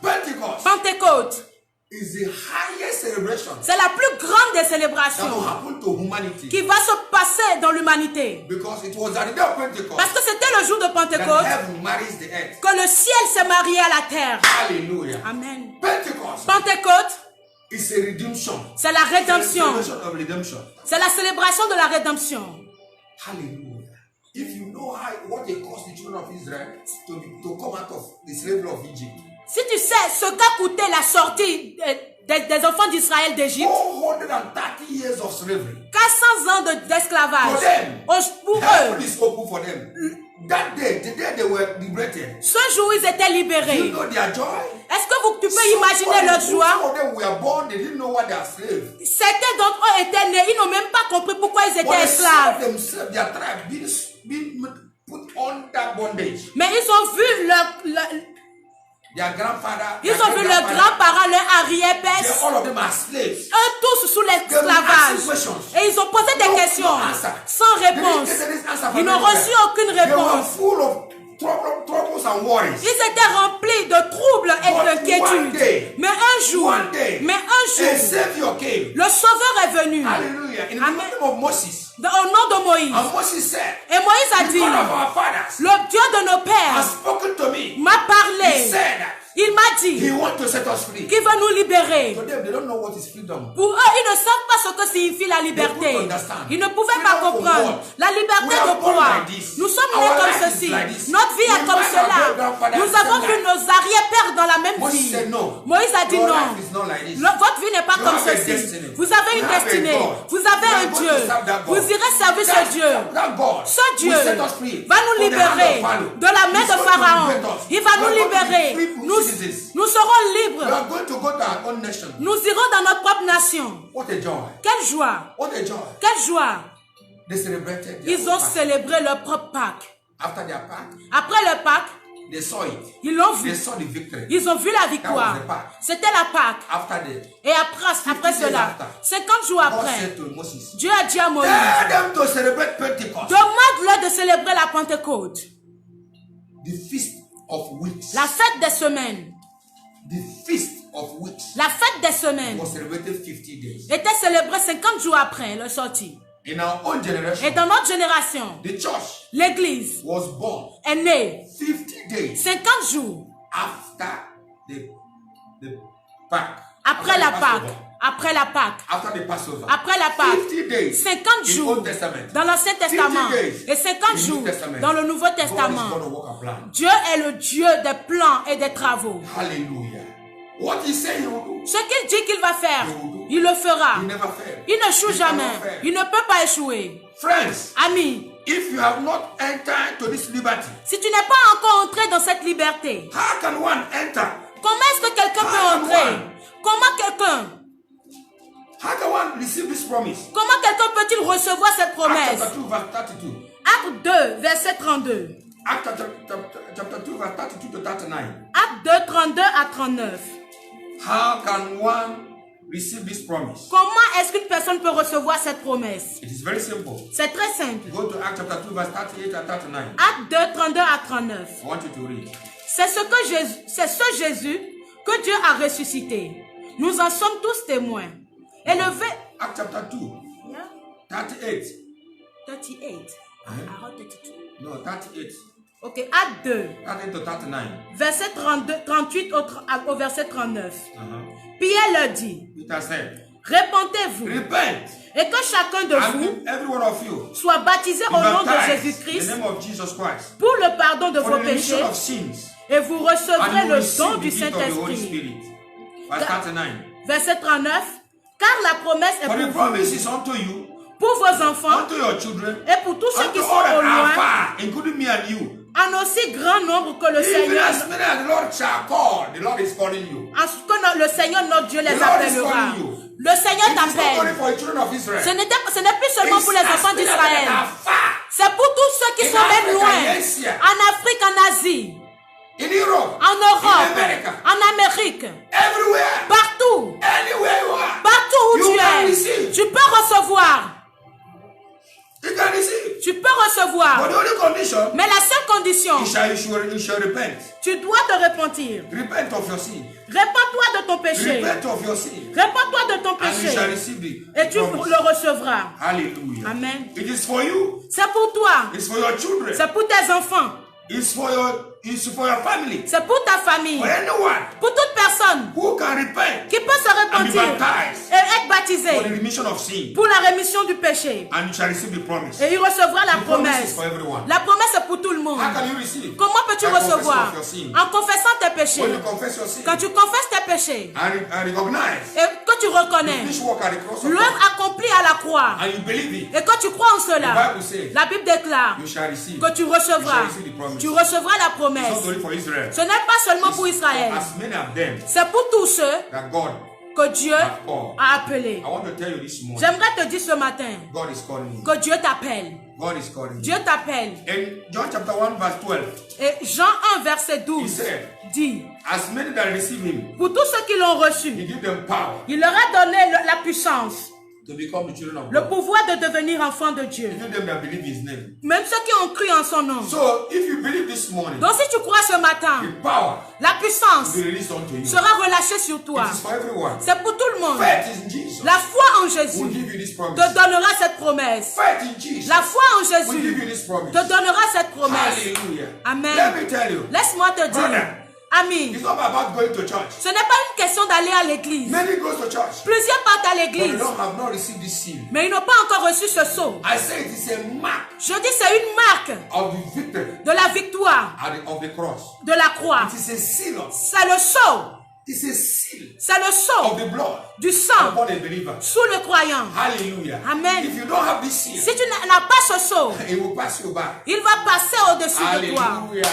Pentecost Pentecôte, is the highest celebration c'est la plus grande des that will célébrations happen to humanity. qui va se passer dans l'humanité. Because it was at the day of Pentecost Parce que c'était le jour de that Pentecôte heaven marries the earth. que le ciel s'est marié à la terre. Hallelujah. Amen. Pentecost Pentecôte, It's a redemption. C'est la rédemption. It's a celebration of redemption. C'est la célébration de la rédemption. Hallelujah. If you know what it cost the children of Israel to come out of the slavery of Egypt. Si tu sais ce qu'a coûté la sortie des enfants d'Israël d'Égypte, 430 years of slavery. 400 ans d'esclavage. For them, pour heaven eux, is open for them. That day, the day they were liberated. ce jour, ils étaient libérés. You know their joy? Est-ce que tu peux imaginer leur joie? Some of them were born, they didn't know what they are slaves. Certains d'entre eux étaient nés, ils n'ont même pas compris pourquoi ils But étaient they saw esclaves. themselves, their tribe being put under bondage. Mais ils ont vu Their grandfather, ils ont vu leurs grands-parents, leurs arrière-pères, all of them are slaves. eux tous sous l'esclavage. Et ils ont posé des questions sans réponse. Ils n'ont reçu aucune réponse. Ils étaient remplis de troubles et d'inquiétudes. Mais un jour, le Sauveur est venu. Hallelujah. In the name of Moses. Au nom de Moïse. And Moses said, et Moïse a dit, God of our fathers le Dieu de nos pères has spoken to me. m'a parlé. He said, il m'a dit he wants to set us free. qu'il veut nous libérer. To them, they don't know what is freedom. Pour eux, ils ne savent pas ce que signifie la liberté. Ils ne pouvaient pas comprendre. La liberté de quoi? Nous sommes nés comme ceci. Notre vie est comme cela. Nous avons vu nos arrière-pères dans la même vie. Moïse a dit non. Votre vie n'est pas comme ceci. Vous avez une destinée. Vous avez un Dieu. Vous irez servir ce Dieu. Ce Dieu va nous libérer de la main de Pharaon. Il va nous libérer. Nous serons libres. Nous irons dans notre propre nation. Quelle joie! Quelle joie! Ils ont célébré leur propre Pâques. Après le Pâques, ils l'ont vu. Ils ont vu la victoire. C'était la Pâques. Et après cela, 50 jours après, Dieu a dit à Moïse, demande-leur de célébrer la Pentecôte. La fête des semaines. La fête des semaines était célébrée 50 jours après leur sortie. Et dans notre génération, l'église est née 50 jours après la Pâque. Après la Pâque. Après la Pâque. 50 jours dans l'Ancien Testament et 50 jours dans le Nouveau Testament. Dieu est le Dieu des plans et des travaux. Alléluia. Ce qu'il dit qu'il va faire, il le fera. Il ne échoue jamais. Il ne peut pas échouer. Amis, si tu n'es pas encore entré dans cette liberté, comment est-ce que quelqu'un peut entrer? Comment quelqu'un peut-il recevoir cette promesse? Acte 2, verset 32. Acte chapter 2, verse 32 to 39. Acte 2, 32 à 39. How can one receive this promise? Comment est-ce qu'une personne peut recevoir cette promesse? It is very simple. C'est très simple. Go to Acte chapter 2, verse 38 and 39. Acte 2, 32 à 39. I want you to read. C'est ce Jésus que Dieu a ressuscité. Nous en sommes tous témoins. Élevé. Acte chapter 2. Yeah. 38. 38. Ah, 32. No, 38. Ok, Acte 2. 38 to 39. Verset 38 au verset 39. Pierre leur dit, répentez-vous et que chacun de vous soit baptisé au nom de Jésus-Christ pour le pardon de vos péchés et vous recevrez le don du Saint-Esprit. Verset 39. Car la promesse est pour vos enfants et pour tous ceux qui sont au loin, en aussi grand nombre que le Seigneur, le Seigneur notre Dieu les appellera. Le Seigneur t'appelle. Ce n'est plus seulement pour les enfants d'Israël. C'est pour tous ceux qui sont même loin. En Afrique, en Asie. En Europe. En Amérique. Partout. Partout où tu es. Tu peux recevoir. Tu peux recevoir. Mais la seule condition, tu dois te repentir. Répands-toi de ton péché. Répands-toi de ton péché. Et tu le recevras. Alléluia. Amen. C'est pour toi. C'est pour tes enfants. C'est pour ta famille. Pour toute personne qui peut se repentir remission of sin. pour la rémission du péché. And you shall receive the promise. Et il recevra la The promise is promesse. for everyone. La promesse est pour tout le monde. How can you receive? Comment peux-tu By confessing recevoir? of your sin. En confessant tes péchés. When you confess your sin Quand tu confesses tes péchés and recognize et que tu the reconnais finished work at the cross of l'œuvre God, accomplie à la croix and you believe it, et que tu crois en the cela, Bible says la Bible déclare you shall receive. que tu recevras. Tu recevras la It's promesse. not only for Israel. Ce n'est pas seulement pour Israël. As many of them C'est pour tous ceux that God que Dieu have called. a appelés. I want to tell you this morning, J'aimerais te dire ce matin God is calling you. que Dieu t'appelle. God is calling you. Dieu t'appelle. In John chapter 1 verse 12, Et Jean 1 verset he 12 said, dit, as many that receive him, pour tous ceux qui l'ont he reçu, give them power il leur a donné la puissance, to become the children of le God. pouvoir de devenir enfants de Dieu. Even them that believe his name. Même ceux qui ont cru en son nom. So if you believe this morning, Donc si tu crois ce matin, the power la puissance will be released unto you. sera relâchée sur toi. It is for everyone. C'est pour tout le monde. Faith in Jesus La foi en will Jésus give you this promise. te donnera cette promesse. Faith in Jesus La foi en will give you Jésus this promise. te donnera cette promesse. Hallelujah. Amen. Let me tell you, Laisse-moi te dire, brother, ami, it's not about going to church. ce n'est pas une question d'aller à l'église. Many goes to church, Plusieurs partent à but they l'église, have not received this seal. mais ils n'ont pas encore reçu ce sceau. I say it is a mark Je dis c'est une marque of the victory de la victoire of the cross. de la croix. It is a seal of, C'est le sceau, it's a seal c'est le of sceau the blood du sang upon a believer. sous le croyant. Hallelujah. Amen. If you don't have this seal, Si tu n'as pas ce sceau, it will pass you by. il va passer au-dessus de toi. Hallelujah.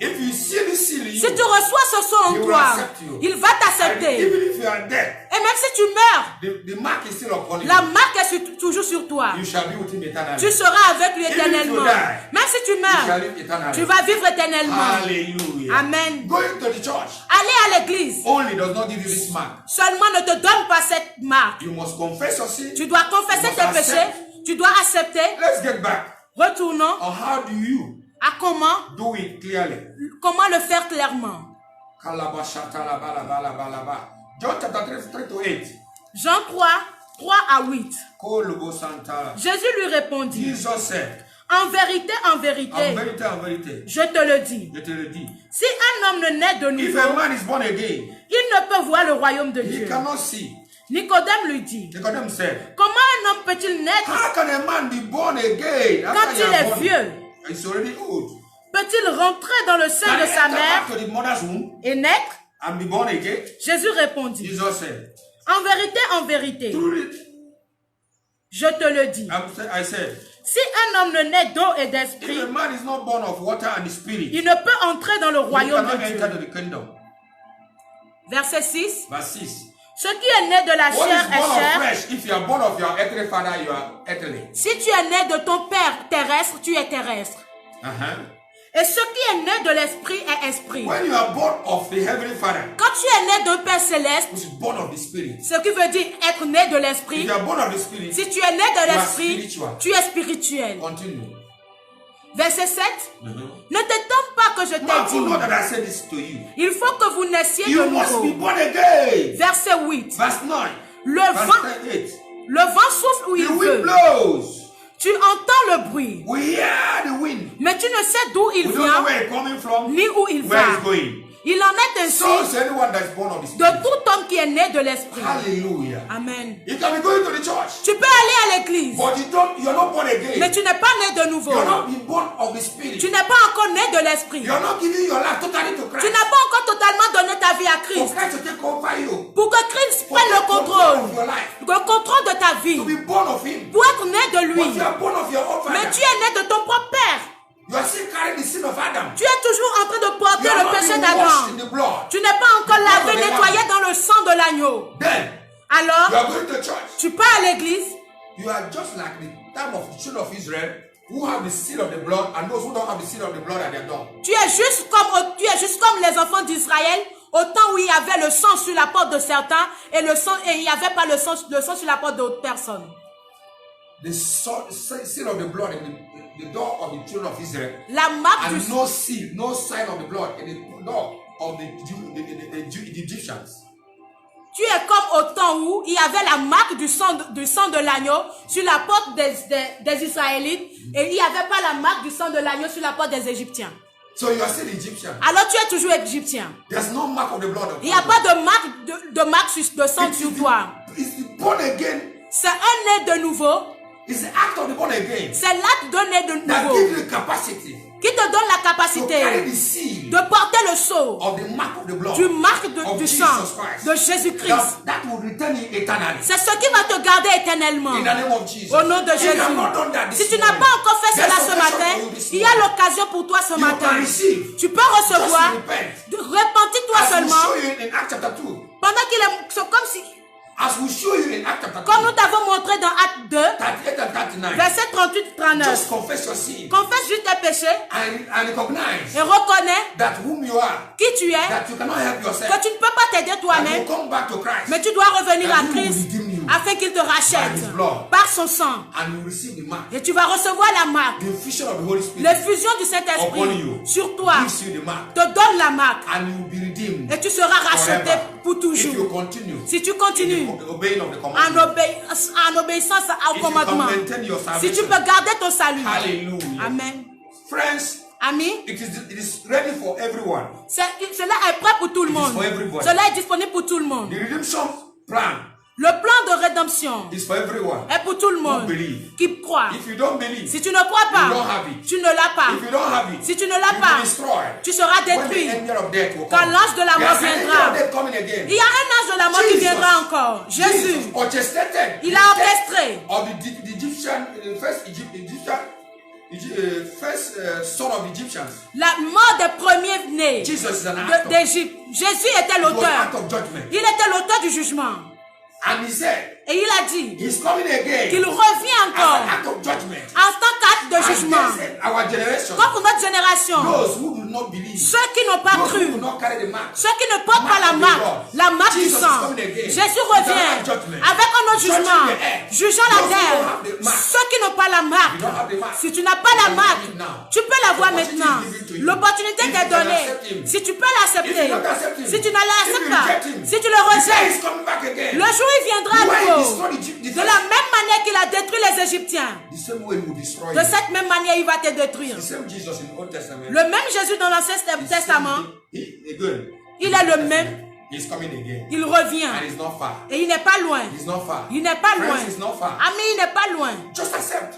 If you see this seal in Si you, tu reçois ce sceau en He will toi, accept you. il va and t'accepter. even if you are dead, Et même si tu meurs, the mark is still upon you. la marque est toujours sur toi. You shall be with him eternally. Tu seras avec lui Even if éternellement. you die, Même si tu You shall meurs, live eternally. tu vas vivre éternellement. Hallelujah. Amen. Going to the church Aller à l'église only does not give you this mark. seulement ne te donne pas cette marque. You must confess your sin. Tu dois confesser You must tes péchés. accept. Tu dois accepter. Let's get back Retournons on how do you à comment do it clearly. le faire clairement. John chapter 3 to 8. Jean 3, 3 à 8. Kolobo Santa. Jésus lui répondit, Jesus said, en vérité, en vérité, je te le dis. je te le dis. Si un homme ne naît de If nouveau, a man is born again, il ne peut voir le royaume de he Dieu. cannot see. Nicodème lui dit, Nicodemus said, comment un homme peut-il naître how can a man be born again quand after il he est born? vieux? It's already old. Peut-il rentrer dans le sein Can de he sa enter mère back to the mother's womb et naître? and be born again? Jésus répondit, Jesus said, en vérité, truly, je te le dis. I said, Si un homme ne naît d'eau et if d'esprit, a man is not born of water and the spirit, il ne peut entrer dans le he royaume cannot de enter Dieu. to the kingdom. Verset 6. Verse 6. Ce qui est né de la What chair is born est of chair. flesh? If you are born of your earthly father, you are earthly. Si tu es né de ton père terrestre, tu es terrestre. Et ce qui est né de l'esprit est esprit. When you are born of the heavenly father, Quand tu es né d'un père céleste, which is born of the spirit, ce qui veut dire être né de if l'esprit, you are born of the spirit, si tu es né de are l'esprit, spiritual. tu es spirituel. continue. Verset 7. Ne t'étonne pas que je Now t'ai you know dit, that I said this to you. il faut que vous naissiez de You must be nouveau. born again. Verset 8. Verse 9. Le Verse vent, 8. le vent souffle où il The wind veut. blows. Tu entends le bruit, We hear the wind. mais tu ne sais d'où il We don't know vient where it's coming from, ni où il where va. it's going. Il en est ainsi So is anyone that is born of the de spirit. tout homme qui est né de l'esprit. Hallelujah. Amen. You can be going to the church, Tu peux aller à l'église, but you're not born again. mais tu n'es pas né de nouveau. You're not been born of the spirit. Tu n'es pas encore né de l'esprit. You're not giving your life totally to Tu Christ. n'as pas encore totalement donné ta vie à For Christ. Christ to take over you. Pour que Christ For prenne le take control of contrôle, your life. le contrôle de ta vie, To be born of Him. pour être né de But lui. you are born of your own Mais father. tu es né de ton propre père. You are still carrying the sin of Adam. Tu es toujours en train de porter You are le not péché being washed in d'Adam. the blood. Tu n'es pas encore lavé, of the nettoyé dans le sang de l'agneau. Then Alors, you are going to church. tu pars à l'église. You are just like the time of the children of Israel, who have the seal of the blood, and those who don't have the seal of the blood at their door. Tu es juste comme les enfants d'Israël, au temps où il y avait le sang sur la porte de certains et il n'y avait pas le sang sur la porte d'autres personnes. The seal of the blood in the door of the children of Israel, La marque and du no seal, no sign of the blood in the door of the Egyptians. Tu es comme au temps où il y avait la marque du sang de l'agneau sur la porte des Israélites et il n'y avait pas la marque du sang de l'agneau sur la porte des Égyptiens. So you are still Egyptian. Alors tu es toujours égyptien. There's no mark of the blood of Il n'y a pas de marque de sang sur toi. It's the born again C'est un né de nouveau. It's the act of the born again C'est l'acte d'un né de that nouveau gives you the capacity qui te donne la to carry capacité the seal de porter le sceau of the mark of the blood du marque of du Jesus sang Christ. de Jésus-Christ. That will return you eternally. C'est ce qui va te garder éternellement. In the name of Jesus. Au nom de If you Jésus. have not done that this Si tu n'as morning, pas encore fait there's cela ce occasion matin, for you this il y a morning. l'occasion pour toi ce You matin. can receive. Tu peux recevoir. Just repent. Repentis-toi As we seulement. show you in Acts chapter 2. Pendant qu'il est... C'est comme si... As we show you in Acts chapter 2. Comme nous t'avons montré dans Acte 2, 38 and 39. verset 38-39. Just confess your sin Confesse juste tes péchés and recognize et reconnais that whom you are, qui tu es, that you cannot help yourself. que tu ne peux pas t'aider And you toi-même, come back to Christ mais tu dois revenir that à he will Christ redeem you afin qu'il te by his rachète blood. par son sang. And you receive the mark. Et tu vas recevoir la marque. The infusion of the Holy Spirit L'effusion du upon Saint-Esprit you sur toi gives you the mark. te donne la marque And you will be redeemed et tu seras racheté forever. pour If you toujours. continue Si tu continues in the obeying of the en, commandment. en obéissance au If you commandement, can maintain your si tu salvation. peux garder ton salut. Hallelujah. Amen. Friends, Amis, it is ready for everyone. cela est prêt pour tout le It is monde. for everybody. Cela est disponible pour tout le monde. The redemption plan Le plan de rédemption is for everyone est pour tout le who monde believe. qui croit. If you don't believe, Si tu ne crois you pas, don't have it. tu ne l'as pas. If you don't have it, Si tu ne you l'as will pas, be destroyed. tu seras When the détruit. angel of death will Quand come. l'ange de la mort There's an angel viendra. of death coming again. Il y a un ange de la mort qui Jesus. viendra encore. Jésus, Orchestrated il a orchestré of the Egyptian, the first son of the Egyptians. la mort des premiers-nés Jesus is an actor. d'Égypte. Jésus était He was l'auteur. act of judgment. Il était l'auteur du jugement. And he said, Et il a dit he's coming again qu'il revient as encore an act of judgment. en tant qu'acte de jugement. Against our generation, Comme pour notre génération, those who do not believe, ceux qui n'ont pas those cru, who do not carry the mark. ceux qui ne portent pas la marque du Jesus is sang. coming again. Jésus With revient an act of judgment. avec un autre Judging jugement, the earth. jugeant la Those who terre. don't have the mark. Ceux qui n'ont pas la You marque, don't have the mark. si tu n'as pas la You marque, have it now. tu peux l'avoir Opportunity maintenant. is given to you. L'opportunité If t'est you can donnée. accept him. Si tu peux If l'accepter, you don't accept him, si tu ne l'acceptes if you pas, reject him, si tu le he said rejettes, he's coming back again. le jour où il viendra à The way he nouveau, destroyed the de la même manière qu'il a détruit les Égyptiens, the same way he will destroy de you. cette même manière il va te détruire. The same Jesus in the Old Testament. Le même Jésus dans l'Ancien Testament, Again, il est le même, he's coming again. il revient. And he's not far. Et il n'est pas loin. He's not far. Il n'est pas loin. Friends, he's not far. Ami, il n'est pas loin. Just accept.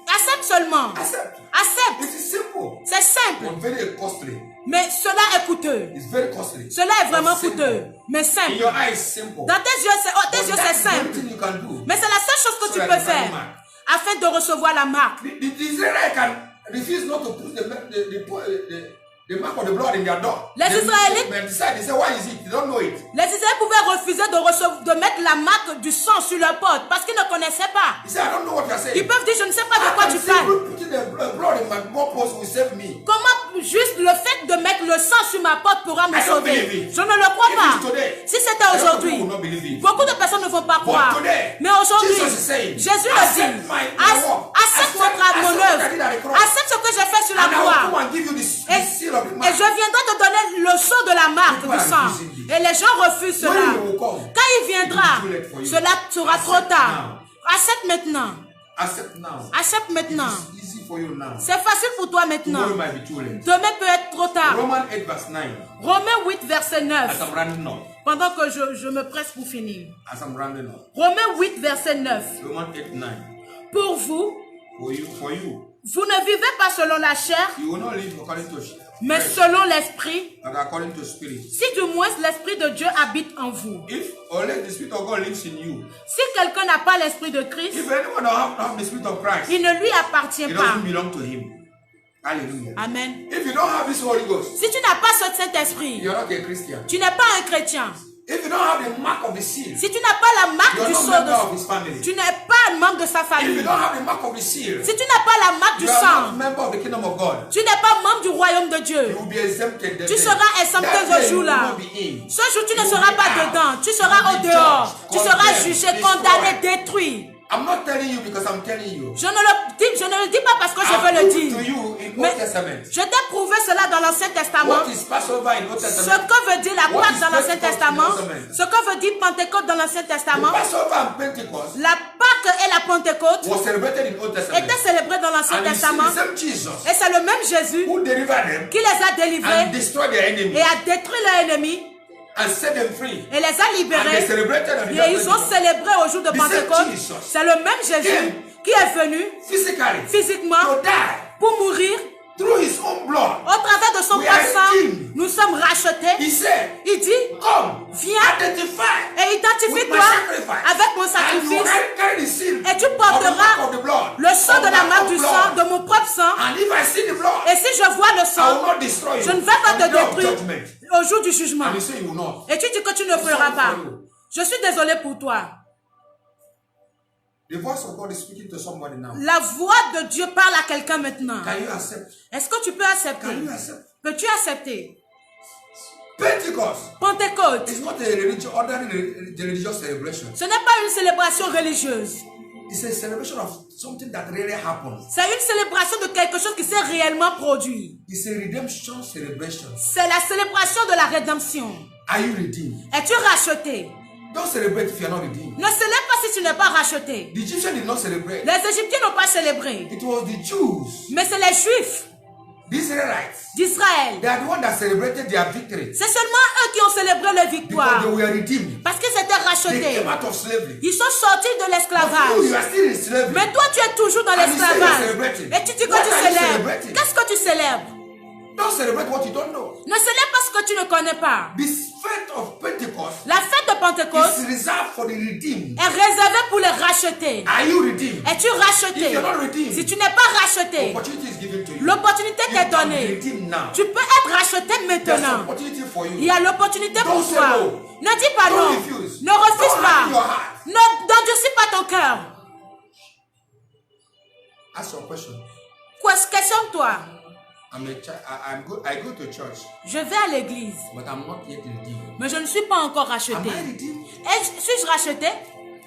Accepte seulement. Accept. Accepte. It is simple. C'est simple. But very costly. Mais cela est coûteux. It's very costly. Cela est vraiment But simple. coûteux. Mais In simple. your eyes, simple. Dans tes yeux, c'est But that's the only simple. thing you can do. Mais c'est la seule chose que So tu that peux you can faire mark. afin de recevoir la marque. The Israelites can refuse not to put the mark of the blood in their door. Les Israélites- They decide, they say, why is it? They don't know it. Les Israéliens pouvaient refuser de mettre la marque du sang sur leur porte parce qu'ils ne connaissaient pas. He said, I don't know what you're saying. Ils peuvent dire, je ne sais pas de quoi tu parles. Putting the blood in my doorpost will save me. Comment juste le fait de mettre le sang sur ma porte pourra me I don't sauver? believe it. Je ne le crois If pas. it's today, Si c'était a lot of aujourd'hui, people will not believe it. beaucoup de personnes ne vont pas croire. today, Mais aujourd'hui, Jesus is saying, Jésus le accept dit, my work. accepte mon Accept mon what I œuvre, did at the cross. accepte ce que j'ai fait sur la And I will come croix. and give you the Et, seal of the et mark. je viendrai te donner le sceau de la marque People du are sang. refusing it. Et les gens refusent cela. When he will come, Quand il viendra, it will be too late for you. cela sera trop Accept tard. Accepte maintenant. Accept now. Accepte maintenant. It is easy for you now. C'est facile pour toi maintenant. Tomorrow might be too late. Demain peut être trop tard. Romans 8 verse 9. Romains 8, verset 9. As I'm rounding up. Pendant que je me presse pour finir. As I'm rounding up. Romains 8, verset 9. Romans 8, 9. Pour vous, For you, vous ne vivez pas selon la chair, you will not live according to mais flesh, selon l'esprit, but according to spirit. si du moins l'esprit de Dieu habite en vous. If only the spirit of God lives in you, Si quelqu'un n'a pas l'esprit de Christ, if anyone don't have the spirit of Christ, il ne lui appartient it pas. doesn't belong to him. Hallelujah. Amen. If you don't have this Holy Ghost, Si tu n'as pas ce Saint-Esprit, you're not a Christian. tu n'es pas un chrétien. If you don't have the mark of the seal, Si tu n'as pas la marque you're du not sceau, member of his family. tu n'es pas un membre de sa If you famille. don't have the mark of the seal, Si tu n'as pas la marque du you are not sang, member of the kingdom of God. tu n'es pas membre du royaume de You Dieu. will be exempted. that Tu day. seras exempté That ce day you will jour-là. not be in. Ce jour, tu ne You seras will pas be out. dedans. Tu seras You au will be dehors. judged, Tu seras condemned, jugé, destroyed. condamné, détruit. I'm not telling you because I'm telling you. Je ne le dis pas parce que je I've veux le proved dire. to you in Mais Old Testament. je t'ai prouvé cela dans l'Ancien Testament. What is Passover in Old Ce Testament? que veut dire la What Pâque is dans l'Ancien Pentecost in Testament. Old Testament? Ce que veut dire Pentecôte dans l'Ancien The Testament. Passover and Pentecost La Pâque et la Pentecôte was celebrated in Old Testament. étaient célébrées dans l'Ancien And you see Testament. the same Jesus Et c'est le même Jésus who delivered them qui les a délivrés and destroyed their enemy et a détruit leurs ennemis and set them free. Et les a And they libérés. celebrated on the Et day of ils ont Pentecost. célébré au jour de The same Pentecôte. Jesus C'est le même Jésus qui est venu Physically physiquement to die pour mourir through his own blood. au travers de son We are sang. redeemed. Nous sommes rachetés. He said, Il dit, come, viens identify et with identifie-toi my sacrifice. avec mon And you sacrifice. carry the seal Et tu of the mark porteras of the blood. le sang of de la my marque own du blood. sang, de mon propre sang. And if I see the blood, Et si je vois le I will sang, not destroy you. je ne vais pas on te the day of détruire judgment. au jour du jugement. And you say you will not. Et tu dis que tu ne feras pas. Je suis désolé pour toi. The voice of God is speaking to somebody now. La voix de Dieu parle à quelqu'un maintenant. Can you accept? Est-ce que tu peux accepter? Can you accept? Peux-tu accepter? Pentecost Pentecôte, is not a ordinary religious celebration. ce n'est pas une célébration religieuse. It's a celebration of something that really happened. C'est une célébration de quelque chose qui s'est réellement produit. It's a redemption celebration. C'est la célébration de la rédemption. Are you redeemed? Es-tu racheté? Don't celebrate if you are not redeemed. Ne célèbre pas si tu n'es pas racheté. The Egyptians did not celebrate. Les Égyptiens n'ont pas célébré. It was the Jews, Mais c'est les Juifs the Israelites. d'Israël. They are the ones that celebrated their victory C'est seulement eux qui ont célébré leur because victoire. they were redeemed. Parce qu'ils étaient They rachetés. came out of slavery. Ils sont sortis de But you l'esclavage. are still in slavery. Mais toi, tu es toujours dans And you say you're l'esclavage. celebrating. Et tu dis que What tu are you célèbres. celebrating? Qu'est-ce que tu célèbres? Don't celebrate what you don't know. Ne célèbre pas ce que tu ne connais pas. This fete of Pentecost La fête de Pentecôte is reserved for the redeemed. est réservée pour les rachetés. Are you redeemed? Es-tu If racheté? you're not redeemed, Si tu n'es pas racheté, opportunity is given to you. l'opportunité You t'est can be donnée. redeemed now. Tu peux être racheté There's an maintenant. opportunity for Il you. y a l'opportunité pour Don't say toi. no. Ne dis pas Don't non. refuse. Ne refuse Don't harden your pas. heart. N'endurcis pas ton cœur. Ask your question. Questionne-toi. I go to church, Je vais à l'église, but I'm not yet redeemed. mais je ne suis pas encore Am racheté. I redeemed Suis-je racheté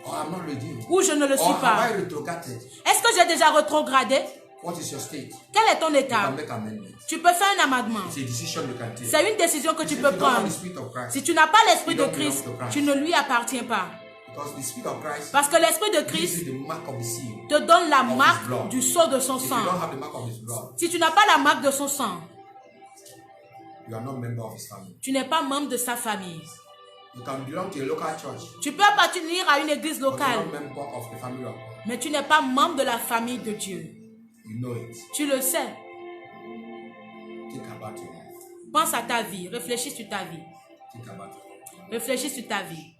or I'm not redeemed? ou je ne le Or suis have pas? I retrograded? Est-ce que j'ai déjà rétrogradé? What is your state? Quel est ton You état? can make amendments. Tu peux faire un amendement. It's a decision you can take. C'est une décision que tu If peux you don't have prendre. the Spirit of Christ, Si tu n'as pas l'esprit You de don't belong Christ, to Christ. tu ne lui appartiens pas. because the Spirit of Christ Parce que l'esprit de gives Christ you the mark of the seal. te donne la his marque blood. du sceau de son If you sang. don't have the mark of his blood, Si tu n'as pas la marque de son sang, you are not member of his family. tu n'es pas membre de sa famille. You can belong to a local church, Tu peux appartenir à une église but you're locale, not member of the family of God. mais tu n'es pas membre de la famille de Dieu. You know it. Tu le sais. Think about your life. Pense à ta vie. Réfléchis sur ta vie. Think about it. Réfléchis sur ta vie.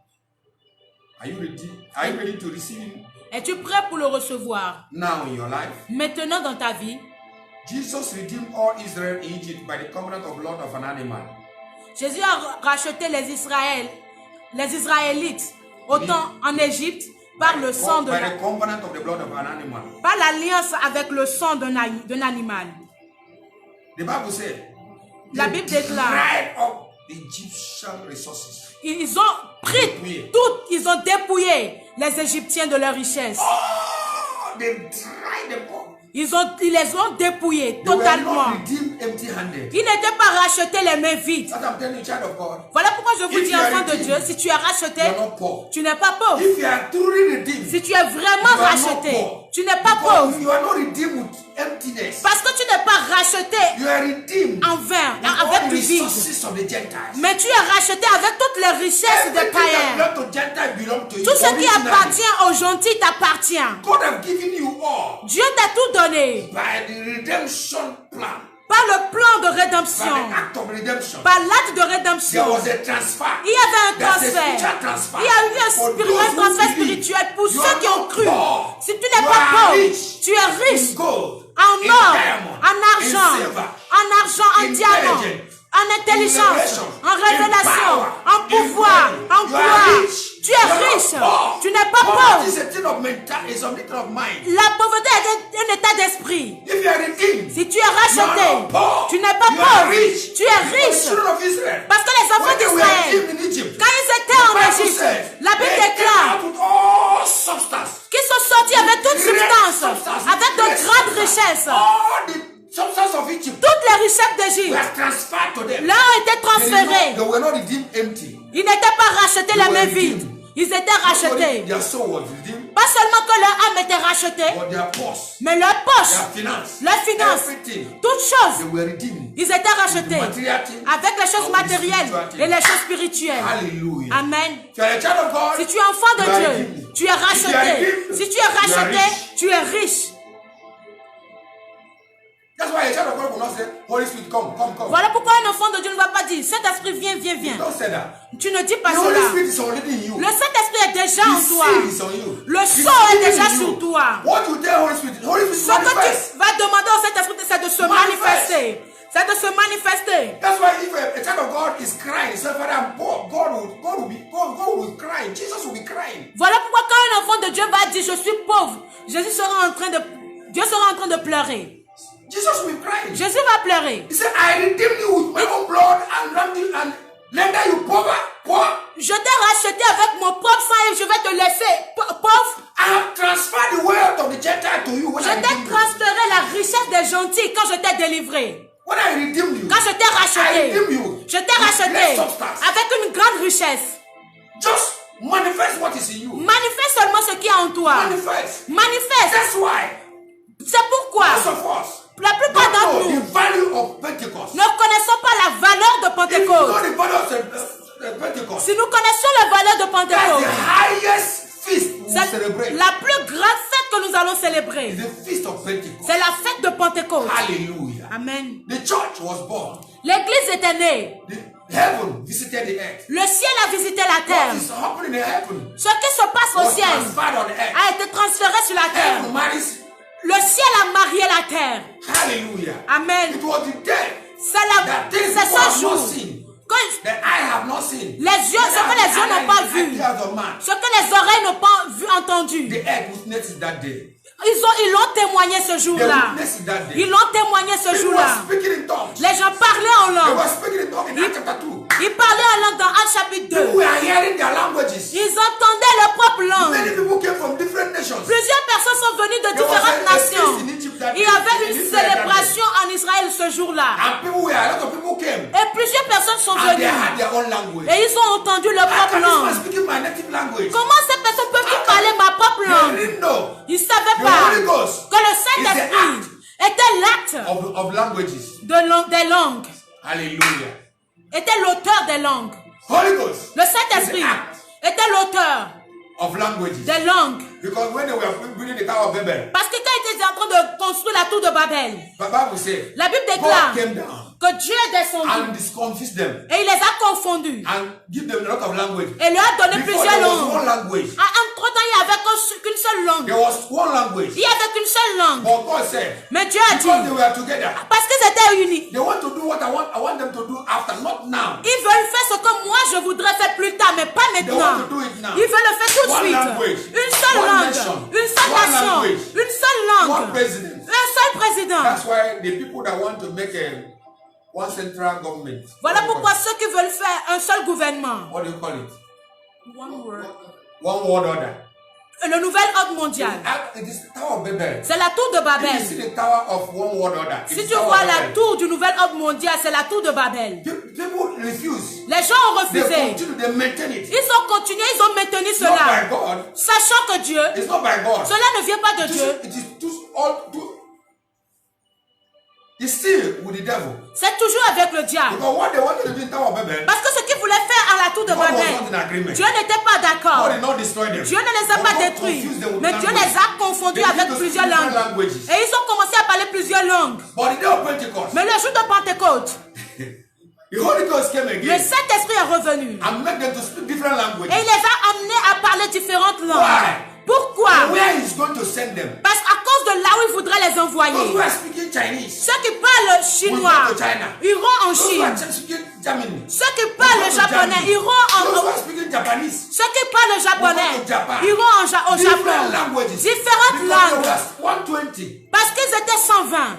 Are you ready? Are you ready to receive him Es-tu prêt pour le recevoir? now in your life? Maintenant dans ta vie, Jesus redeemed all Israel in Egypt by the covenant of blood of an animal. Jésus a racheté les Israélites autant en Égypte par le sang de By the covenant of the blood of an animal. par l'alliance avec le sang d'un animal. The Bible said, La they Bible déclare, dried up the Egyptian resources. ils ont pris tout, ils ont dépouillé les Égyptiens de leurs richesses. Oh, they dried them up. Ils les ont dépouillés They were totalement. not redeemed empty-handed. Ils n'étaient pas rachetés les mains vides. That I'm telling you, child of God. Voilà pourquoi je vous If dis, you are enfant de redeemed, Dieu, si tu es racheté, You are not poor. tu n'es pas pauvre. If you are truly redeemed, Si tu es vraiment you are racheté, not poor. tu n'es pas Because pauvre. you are not redeemed with emptiness. Parce que tu n'es pas racheté You are redeemed en vain, with all avec the du vide. resources of the Gentiles. Mais tu es racheté avec toutes les richesses des Everything that païens. belongs to Gentiles belongs to you. Tout ce qui originally. appartient aux gentils t'appartient. God have given you all Dieu t'a tout donné by the redemption plan, par le plan de by the rédemption, act of redemption. par l'acte de There rédemption. was a transfer. Il y avait un There's a transfert. spiritual transfer. Il y a eu un For those who transfert believe. spirituel pour You ceux are qui ont not cru. poor. Si tu n'es You pas are pauvre, rich tu es riche in gold, en in or, diamond, en argent, in silver, en diamant, intelligence, en intelligence, revelation, en révélation, in power, en in pouvoir, glory. en You are gloire. rich. Tu es You are not riche. poor. Tu n'es pas Poverty pauvre. is a thing of mental, is a thing of mind. La pauvreté est un état d'esprit. If you are redeemed, Si tu es racheté, you are not poor. tu n'es pas You are pauvre. rich. Tu es Because the riche. children of Israel, Parce que les enfants when they were d'Israël, redeemed in Egypt, quand ils étaient en the Bible Égypte, said, la Bible they came déclare out with all substance. qu'ils sont sortis avec toute Great substance, substance, avec de great grandes substance. richesses. All the substance of Egypt Toutes les richesses d'Égypte were transferred to them. leur ont été They transférées. were not redeemed empty. Ils n'étaient pas rachetés les were mains vides. redeemed. Ils étaient rachetés. Their soul was redeemed, Pas seulement que leur âme était rachetée, but their purse, mais leur poche, their finance, leurs finances, everything, toutes they choses, were redeemed. ils étaient rachetés Material things, avec les choses and with the matérielles spiritual things. et les choses spirituelles. Hallelujah. Amen. If you are a child of God, Si tu es enfant de you are Dieu, redeemed. tu es racheté. redeemed, Si tu es racheté, rich. tu es riche. That's why a child of God will not say, Holy Spirit, come, come, come. Voilà pourquoi un enfant de Dieu ne va pas dire, Saint-Esprit, viens, viens, viens. Don't say that. Tu ne dis pas The Holy cela. Spirit is already in you. Le Saint-Esprit est déjà en The toi. seal is on you. Le The sceau est seal déjà is in sur you. toi. What you tell Holy Spirit Ce que manifest. tu vas demander au Saint-Esprit, c'est de se manifester. C'est de se manifester. That's why if a child of God is crying, say, Father, I'm poor, God will cry. Jesus will be crying. Voilà pourquoi quand un enfant de Dieu va dire, je suis pauvre, Dieu sera en train de pleurer. Jesus will be crying. Jésus va pleurer. He said, I redeemed you with my own blood and render you poor. Je t'ai racheté avec mon propre sang et je vais te laisser pauvre. I have transferred the wealth of the Gentile to you when Je I t'ai redeemed you. transféré la richesse des gentils quand je t'ai délivré. When I redeemed you, Quand je t'ai I racheté, redeemed you. je t'ai with racheté great substance. avec une grande richesse. Just manifest what is in you. Manifeste seulement ce qui est en toi. Manifest. Manifeste. That's why C'est pourquoi most of us la plupart don't d'entre know nous the value of Pentecost. ne connaissons pas la valeur de If you know Pentecôte. the value of Pentecost, Si nous connaissions la valeur de that's Pentecôte, the highest feast we will c'est celebrate. la plus grande fête que nous allons célébrer. It's the feast of Pentecost. C'est la fête de Pentecôte. Hallelujah. Amen. The church was born. L'église était née. The heaven visited the earth. Le ciel a visité la terre. What is happening in heaven Ce qui se passe au was ciel transferred on the earth. a été transféré sur la terre. Heaven marries. Le ciel a marié la terre. Hallelujah. Amen. It was the day C'est ce have jour not seen, que that I have not seen. les yeux, ce que les yeux n'ont pas vu, Ideas of man. ce que les oreilles n'ont pas vu, entendu, The earth witnessed that day. ils l'ont témoigné ce They jour-là. witnessed that day. Ils l'ont témoigné ce People jour-là. were speaking in tongues. Les gens parlaient en They langue. were speaking in tongues in Acts chapter 2. Ils parlaient en langue dans Actes chapitre 2. People were hearing their languages. Ils entendaient leur propre langue. Many people came from different nations. Plusieurs personnes sont venues de There was différentes a nations. feast in Egypt that Il y day. avait In une Israel that day. célébration en Israël ce jour-là. And a lot of people came. Et plusieurs personnes sont And they venues. had their own language. Et ils ont entendu leur How propre can this man langue. speaking my native language? Comment ces personnes peuvent-ils parler ma propre They langue? didn't know. Ils ne savaient The pas Holy Ghost que le is Saint-Esprit était l'acte of languages. des langues, Hallelujah. était l'auteur des langues. Holy Ghost Le Saint-Esprit is the act était l'auteur of languages. des langues. Because when they were building the Tower of Babel, Parce que quand ils étaient en train de construire la tour de Babel, the Bible says la Bible God déclare came down que Dieu est descendu and disconfused them et il les a confondus and give them a lot of language. et leur a donné Before plusieurs there was langues. one language. Entre-temps, il n'y avait qu'une seule langue. There was one language. Il n'y avait qu'une seule langue. But God said, Mais Dieu a dit, because they were together, parce qu'ils étaient unis, they want to do what I want them to do after, not now. ils veulent faire ce que moi je voudrais faire plus tard, mais pas They maintenant. want to do it now. Ils veulent le faire tout de One suite. language, Une seule one langue, nation, une seule one nation, language, une seule one langue, president. un seul président. That's why the people that want to make one central government. Voilà pourquoi ceux qui veulent faire un seul gouvernement, What do you call it? One word. One world order. Le nouvel ordre mondial, It is the Tower of Babel. c'est la tour de If you see Babel. the Tower of One World Order, it Si is tu Tower vois of la Babel. tour du nouvel ordre mondial, c'est la tour de Babel. People refuse. Les gens ont They refusé. continue, they maintain it. Ils ont continué, ils ont maintenu It's not cela. by God. Sachant que Dieu, It's not by God. cela ne vient pas de Dieu. It is it's still with the devil. C'est toujours avec le diable. Because what they wanted to do in Tower of Babel, Parce que ce qu'ils voulaient faire à la tour de God was not Babel, in agreement. Dieu n'était pas d'accord. God did not destroy them. Dieu ne les a God pas not détruits. confused them with Mais Dieu language. les a confondus They avec begin to plusieurs speak different langues. languages. Et ils ont commencé à parler plusieurs langues. But the day of Pentecost, Mais le jour de Pentecôte, the Holy Ghost came le again Saint-Esprit est revenu. and made them to speak different languages. Et il les a amenés à parler différentes langues. Why? Pourquoi? Where he's going to send them? Parce qu'à cause de là où il voudrait les Those envoyer. who are speaking Chinese, Ceux qui parlent chinois will go to China. iront en Those who are Chine. speaking German, Ceux qui parlent japonais iront those who en... are speaking Japanese, Ceux qui parlent japonais We'll go to Japan. iront au different Japon. languages. Différentes Because langues. there was 120. Parce qu'ils étaient 120.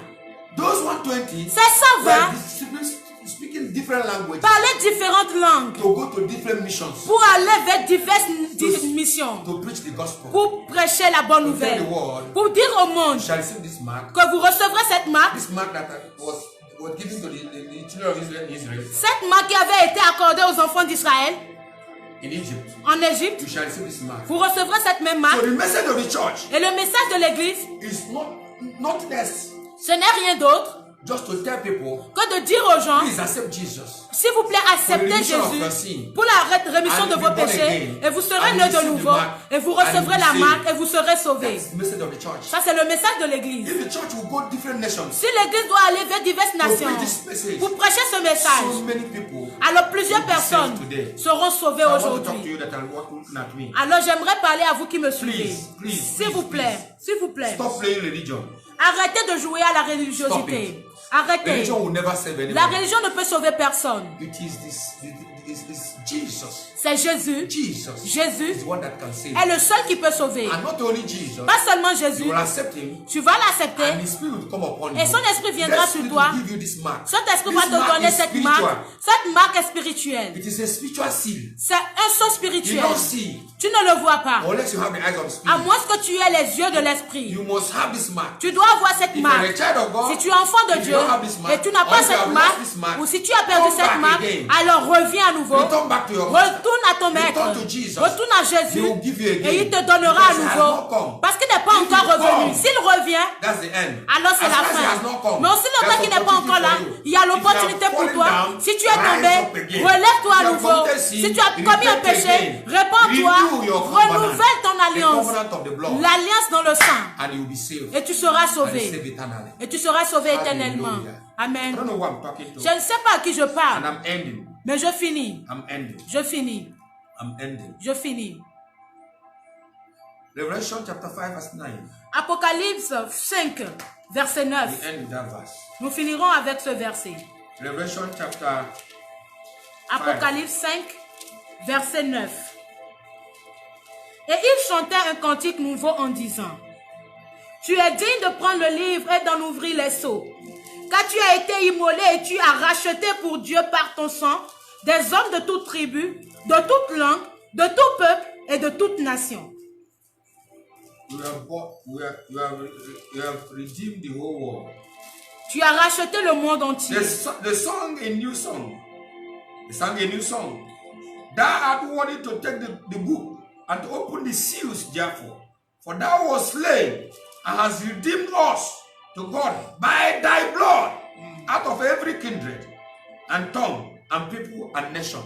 Those 120 Ces 120 were speaking different languages parlaient différentes langues to go to different missions pour aller vers diverses missions. to preach the gospel. Pour prêcher la bonne To tell nouvelle. the world, Pour dire au monde you shall receive this mark. que vous recevrez cette marque. This mark that was given to the children of Israel in Israel. Cette marque qui avait été accordée aux enfants d'Israël. in Egypt, en Égypte, you shall receive this mark. vous recevrez cette même marque. So the message of the church Et le message de l'église, is not this, ce n'est rien d'autre just to tell people, que de dire aux gens, please accept Jesus. s'il vous plaît, acceptez Jésus pour la rémission de vos péchés et vous serez nés de nouveau et vous recevrez la marque et vous serez sauvés. That's the message of the church. Ça, c'est le message de l'église. If the church will go different nations Si l'église doit aller vers diverses to nations preach this message, pour prêcher ce so message, many people alors plusieurs will be saved personnes today. seront sauvées I want to talk to aujourd'hui. you that are looking at me. Alors j'aimerais parler à vous qui me suivez. Please, S'il vous plaît, s'il vous plaît, Stop playing religion. arrêtez de jouer à la religiosité. Arrêtez. Religion will never save La anyone. religion ne peut sauver personne. It is Jesus. C'est Jésus. Jesus Jésus is the one that can save. est le seul qui peut sauver. And not only Jesus, Pas seulement you Jésus. will accept him Tu vas and l'accepter his spirit will come upon you. et son esprit viendra That sur spirit toi. will give you this mark. Cet esprit va This te mark donner is cette spiritual. marque. Cette marque est spirituelle. It is a spiritual seal. C'est un sceau You spirituel. don't see Tu ne le vois pas. unless you have the eyes of the À spirit. moins que tu aies les yeux de l'esprit. You must have this mark. Tu dois avoir cette If you are a marque. child of God, Si tu es enfant de if Dieu you don't have this mark, et tu n'as or pas if you cette have marque, lost this mark, ou si tu as perdu come cette back marque, again. alors reviens à nouveau. Return back to your master. Retourne à ton maître. Return to Jesus. Retourne à Jésus. He will give you again. Et il te donnera à Because he has not nouveau. come. Parce qu'il n'est pas If encore he revenu. comes, S'il revient, That's the end. alors c'est As la far as he has fin. not come, Mais aussi longtemps there's qu'il n'est pas encore là, opportunity for you. il y a If you l'opportunité have pour fallen toi. down, Si tu es rise tombé, up again. relève-toi à If you have nouveau. committed sin, Si tu as commis un repent péché, again. répands-toi, Renew your covenant. renouvelle ton The alliance. covenant of the blood. L'alliance dans le sang. And you will be saved. Et tu seras And sauvé. saved eternally. Et tu seras sauvé Hallelujah. éternellement. I Amen. don't know who I'm talking to. Je ne sais pas à qui je And parle, I'm ending. mais je finis. I'm ending. Je finis. I'm ending. Je finis. Revelation chapter 5 verse 9. Apocalypse 5, verset 9. We end with that verse. Nous finirons avec ce verset. Revelation chapter Apocalypse 5, verset 9. Et il chantait un cantique nouveau en disant: Tu es digne de prendre le livre et d'en ouvrir les sceaux, car tu as été immolé et tu as racheté pour Dieu par ton sang des hommes de toute tribu, de toute langue, de tout peuple et de toute nation. you have redeemed the whole world. Tu as racheté le monde entier. They sang a new song. They sang a new song. Thou art worthy to take the book and to open the seals, therefore. For thou wast slain and hast redeemed us to God by thy blood out of every kindred and tongue and people and nation.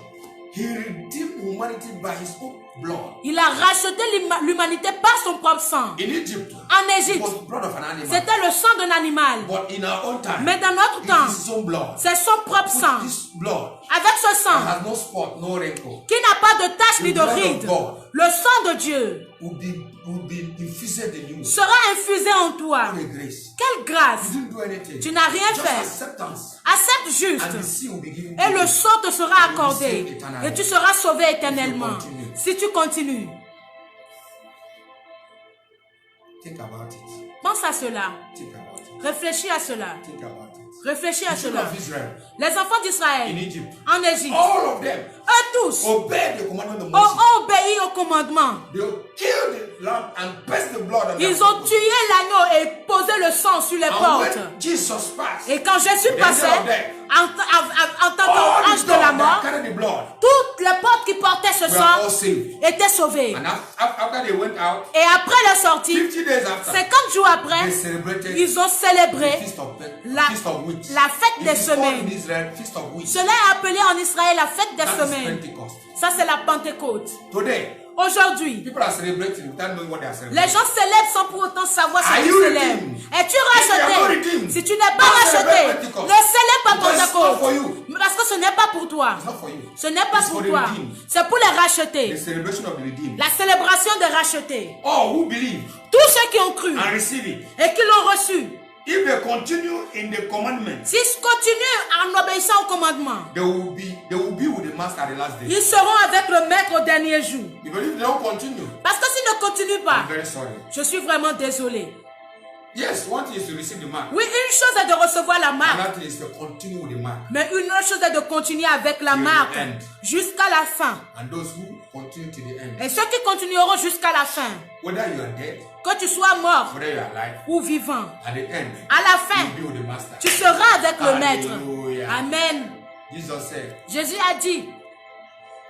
He redeemed humanity by his own blood. Il a racheté l'humanité par son propre sang. In Egypt, En it Égypte, was blood of an animal. c'était le sang d'un animal. But in our own time, Mais dans notre it temps, is his own blood. c'est son propre sang. This blood Avec ce sang, has no spot, no wrinkle. qui n'a pas de tache ni de The blood of ride, God le sang de Dieu will be infused in you. sera infusé en toi. What a grace. Quelle grâce! You didn't do anything. Tu n'as rien Just fait. acceptance. Accepte And the juste. seal will be given to Et you. le sang te sera accordé. Et tu seras sauvé éternellement. Si tu continues. Think about it. Pense à cela. Think about it. Réfléchis à cela. Think about it. Réfléchis à The children cela. of Israel Les enfants in d'Israël Egypt, en Égypte, all of them eux tous, obeyed the commandment of ont Moses. obéi au commandement. They killed the lamb and pressed the blood on their Ils ont people. tué l'agneau et posé le sang sur les And portes. when Jesus passed, Et quand Jésus the passait, angel of death, en tant all qu'ange the de la dogs that mort, carried the blood toutes les portes qui portaient ce were all sang saved. étaient sauvées. And after they went out, Et après leur sortie, 50 days after, 50 jours après, they celebrated ils ont the célébré Feast of Weeks. la fête It des is called semaines. in Israel Feast of Weeks. Cela est appelé en Israël la fête des That is semaines. Pentecost. Ça, c'est la Pentecôte. Today, Aujourd'hui, people are celebrating without knowing what they are les celebrating. gens célèbrent sans pour autant savoir ce Are qu'ils you célèbrent. redeemed? Es-tu you are not racheté? redeemed, Si tu n'es pas don't racheté, celebrate Pentecost. ne célèbre pas Because it's not for Pentecôte. you. Parce que ce n'est pas pour toi. It's not for you. Ce n'est pas It's pour for the toi. redeemed. C'est pour les racheter. The celebration of the redeemed. La célébration des rachetés. All who believe Tous ceux qui ont cru and receive it, et qui l'ont reçu, if they continue in the commandments, s'ils continuent en obéissant au commandement, they will be with the master at the last day. ils seront avec le maître au dernier jour. Because if they don't continue, Parce que s'ils ne continuent pas, I'm very sorry. je suis vraiment désolé. Yes, one thing is to receive the mark. Oui, une chose est de recevoir la marque, Another thing is to continue with the mark. mais une autre chose est de continuer avec la Till the marque end. jusqu'à la fin. And those who continue to the end, Et ceux qui continueront jusqu'à la fin, whether you are dead, que tu sois mort whether you are alive, ou vivant, at the end, à la fin, you'll be with the master. tu seras avec le maître. Hallelujah. Amen. Jesus said, Jésus a dit,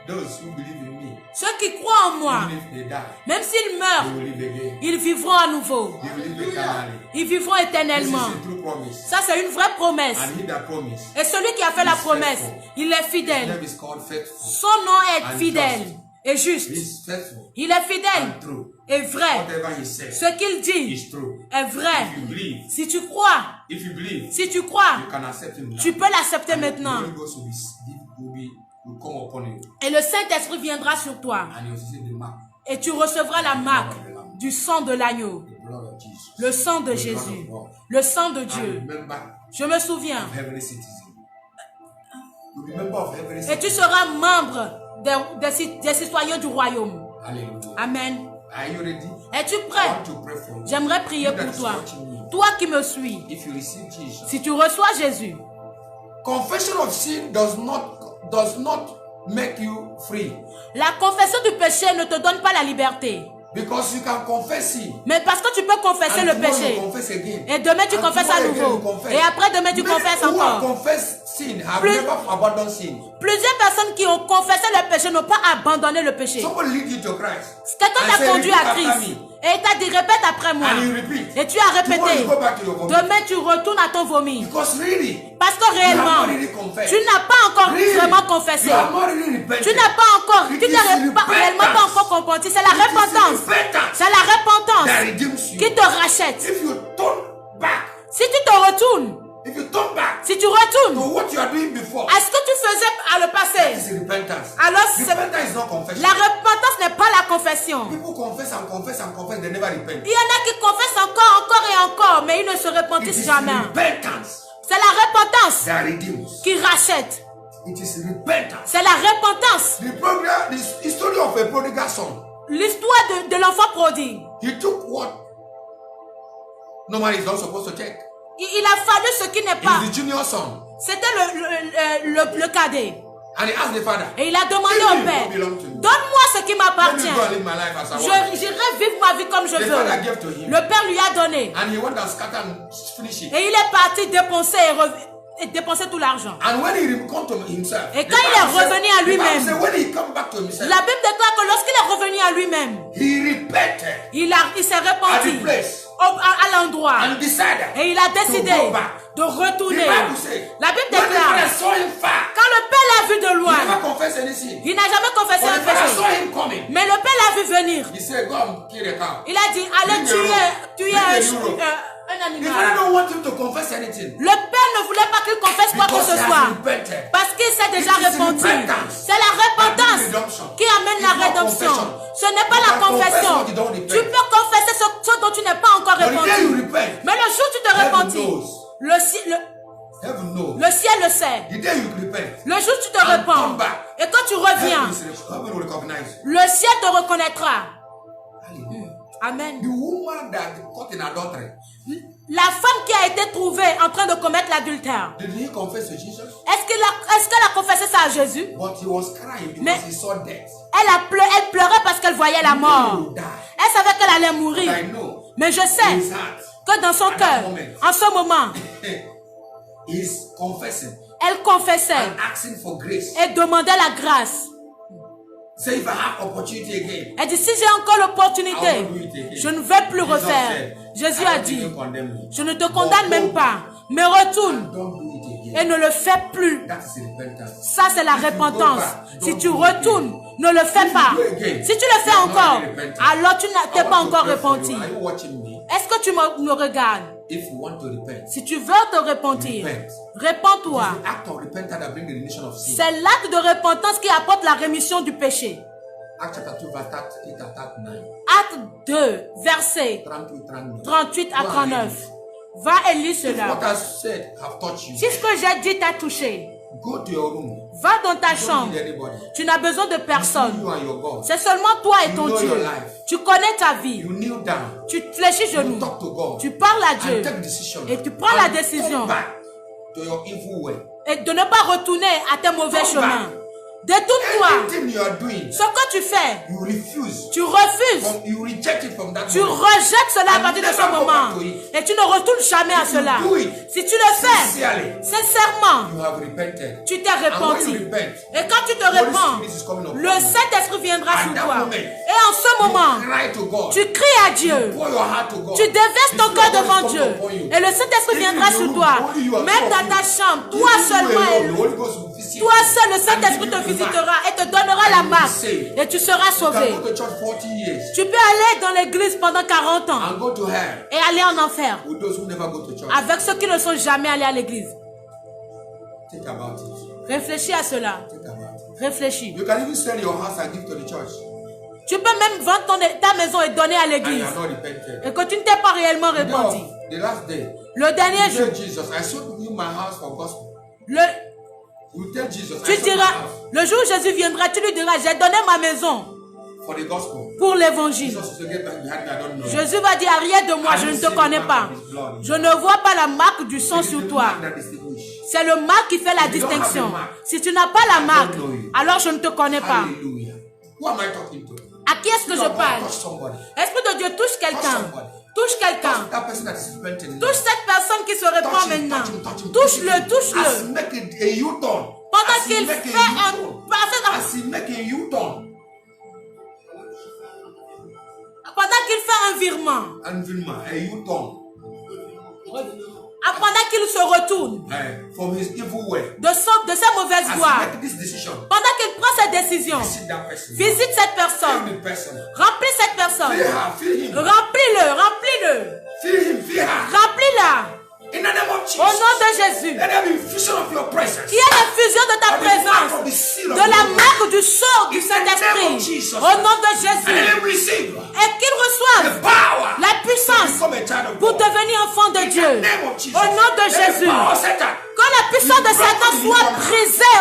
Those who believe in me, Ceux qui croient en moi, even if they die, même s'ils they meurent, will live again. ils vivront à nouveau. They will live eternally. Ils vivront This is éternellement. a true promise. Ça, c'est une vraie promesse. And he that promised, Et celui qui a fait la promesse, il est his fidèle. name is called faithful. Son nom est And fidèle et juste. He is faithful Il est fidèle and true. et vrai. Whatever he says Ce qu'il dit is true. est vrai. If you believe, Si tu crois, if you believe, si tu crois, you can accept him now. tu peux l'accepter And maintenant. The Holy Ghost will come upon you. Et le Saint-Esprit viendra sur toi. And you will see the mark, Et tu recevras la marque du sang de l'agneau. the blood of Jesus. Le sang de Jésus. Le sang de And Dieu. remember Je me souviens. of every citizen. You remember of every Et citizen. tu seras membre des citoyens du royaume. Hallelujah. Amen. Are you ready? Es-tu I prêt? want to pray for you. J'aimerais prier You that pour is toi. watching me. Toi qui me suis. If you receive Jesus, Si tu reçois Jésus, confession of sin does not make you free, la confession du péché ne te donne pas la liberté. because you can confess sin. Mais parce que tu peux confesser And le tomorrow péché. you confess again. Et demain tu And confesses à tomorrow again nouveau. you confess. Et après demain tu Many confesses who have encore. confessed sin have Plus- never abandoned sin. Plusieurs personnes qui ont confessé le péché n'ont pas abandonné le péché. Somebody lead you to Christ. Quelqu'un and t'a say, conduit "Repeat à after Christ. me." Et il t'a dit répète après moi. And you repeat. Et tu as Tomorrow répété. you go back to your vomit. Demain tu retournes à ton vomi. Because really, Parce que you have réellement, not really confessed. tu n'as pas encore Really, vraiment confessé. you have not really repented. Tu n'as pas encore, It tu is n'es réellement pas repentance. encore compenti. C'est la It is repentance. repentance C'est la repentance that redeems you. qui te rachète. If you turn back, Si tu te retournes, if you turn back si tu to retournes what you are doing before, à ce que tu faisais à le that passé, is repentance. alors Repentance is not confession. la repentance n'est pas la confession. People confess and confess and confess, they never repent. Il y en a qui confessent encore et encore, mais ils ne se It repentissent is jamais. repentance C'est la repentance that redeems. qui rachète. It is repentance. C'est la repentance. The story of a prodigal son. L'histoire de l'enfant prodigue. He took what normally he's not supposed to take. Il a fallu ce qui n'est pas. He's the junior son. C'était le cadet. And he asked the father, Et il a demandé "Give au me père, what belongs to me. donne-moi ce qui Let me m'appartient. go and live my life as I want." J'irai vivre ma vie comme je The veux. father gave to him. Le père lui a donné. And he went and scattered and finished it. Et il est parti dépenser et dépenser tout l'argent. And when he come to himself, Et the quand il est Bible said- revenu à the lui-même, Bible said when he come back to himself, La Bible déclare que lorsqu'il est revenu à lui-même, he repented il s'est at repenti the place à l'endroit. and decided Et il a décidé to go back. de retourner. The Bible said, La Bible when the déclare, father saw him far, quand le père l'a vu de he loin, never confessed any sin. il n'a jamais confessé But un the father péché. saw him coming. Mais le père l'a vu venir. He said, "Go and kill the cow." Il a dit, allez Bring the tuer rope. un Bring the rope. The father animal. don't want him to confess anything Le père ne voulait pas qu'il confesse quoi que because ce he soit. has repented. Parce qu'il s'est déjà It is repenti. repentance C'est la repentance that brings redemption. qui amène It's la not rédemption. confession. Ce n'est pas You la can confess confession. what you don't repent. Tu peux confesser ce dont tu n'es pas encore But the day you repenti. repent, Mais le jour où tu te Heaven repentis, knows. Heaven knows. le ciel le sait. The day you repent, Le jour où tu te And repens, come back. et quand tu reviens, heaven will recognize you. le ciel te reconnaîtra. Hallelujah. Amen. The woman that caught in adultery, La femme qui a été trouvée en train de commettre l'adultère, did he confess to Jesus? est-ce qu'elle a confessé ça à Jésus? But he was crying because Mais- he saw death. Elle pleurait parce qu'elle voyait la mort. He will die. Elle savait qu'elle allait mourir. But I know Mais je in sais his heart, que dans son at cœur, that moment, en ce moment, he's confessing elle confessait and asking for grace. et demandait la grâce. Say, if I have opportunity again, Elle dit, si j'ai encore I l'opportunité, will do it again. je ne vais plus Jesus refaire. said, Jésus I a don't dit, even condemn you. je ne te condamne même pas, mais retourne Don't do it et again. ne le fais plus. That is repentance. Ça, c'est la If you go repentance. back, Si don't tu do it again. retournes, ne le fais If pas. you do again, Si tu le fais you are not encore, really repentant. alors tu I t'es want pas to encore pray for repenti. you. Are you watching me? Est-ce que tu me regardes? If you want to repent, Si tu veux te repentir, repent. répands-toi. It's the act of repentance that brings the remission of sin. C'est l'acte de repentance qui apporte la rémission du péché. Acts chapter 2, verse 38 and 39. Acte 2, versets 38 à 39. Va et lis If cela. what I said have touched you, Si ce que j'ai dit t'a touché, go to your room. va dans ta You don't chambre. need anybody. Tu n'as besoin de You personne. and your God. C'est seulement toi et You ton know Dieu. your life. Tu connais ta vie. You kneel down. Tu fléchis You genoux. talk to God. Tu parles à Dieu. And take decision. Et tu prends la And décision. come back to your evil way. Et de ne pas retourner à tes mauvais Come chemins. back Détourne-toi. Anything you are doing, Ce que tu fais, you refuse. tu refuses. You reject it from that Tu moment. rejettes cela à And partir de ce never go moment. back to it. Et tu ne retournes jamais à If you cela. do it Si tu le fais, sincerely, sincèrement, you have repented. tu t'es And when repenti. you repent, Et quand tu te Holy répands, Spirit is coming upon le you. Saint-Esprit viendra At sur that toi. moment, Et en ce moment, Cry to God. tu cries à Dieu. Pour your heart to God. Tu déverses ton The cœur Spirit of God devant is Dieu. coming upon you. Et le Saint-Esprit Even viendra in sur your toi. room, only you are Même two dans of ta you. chambre, Even toi you seulement alone, et the Holy Ghost will visit toi you seul, le and Saint-Esprit give te you the mark. visitera et te donnera la And you will be marque. saved. Et tu seras You sauvé. can go to church 40 years Tu peux aller dans l'église pendant 40 ans and go to hell et aller en enfer with those who never go to church. avec ceux qui ne sont jamais allés à l'église. Think about it. Réfléchis à cela. Think about it. Réfléchis. You can even sell your house and give to the church. Tu peux même vendre ta maison et donner à And you l'église. are not repented. Et que tu ne t'es pas réellement The day repenti. of the last day, Le dernier you jour, tell Jesus, I sold you my house for gospel. You tell Jesus, I tu sold my diras, house le jour où Jésus viendra, tu lui diras, j'ai donné ma maison for the gospel. pour l'évangile. Jesus will get back behind me, I don't know. Jésus va dire, arrière de moi, je ne te connais pas. Je ne vois pas la marque du sang It is sur the toi. mark that distinguishes. C'est le marque qui fait la If you don't have distinction. the mark, Si tu n'as pas la marque, know you. alors je ne te connais pas. Hallelujah. Who am I talking to? À qui est-ce que je Lord, parle? touch somebody. Esprit de Dieu, touche quelqu'un. somebody. Touche quelqu'un. Touch that person that is repenting. Touche cette personne qui se répand Touch him, maintenant. touch him, touch him. Touche-le, As touche-le. make a U-turn. Pendant As he qu'il make fait a un U-turn. parfait, As he make a U-turn. pendant qu'il fait un virement, And Vilma, a U-turn. pendant qu'il se retourne From his evil way. de ses mauvaises As he voies, make this decision. pendant qu'il prend cette décision, Visit that person. visite cette Fill personne, the person. remplis cette personne, Fill her, fill him. remplis-le, remplis-le, Fill him, fill her. remplis-la, In the name of au Jesus. nom de Jésus. Let there be infusion of your presence. Qui est l'infusion de ta Of the mark présence, of the seal of de la the Holy marque du sceau du In the name of Saint-Esprit, Jesus. au nom de And Jésus, let him receive et qu'il the reçoive power la to puissance become a child of pour God. devenir enfant de In the Dieu, name of Jesus. au nom de Let the Jésus. power of Satan. Que la puissance de Satan soit brisée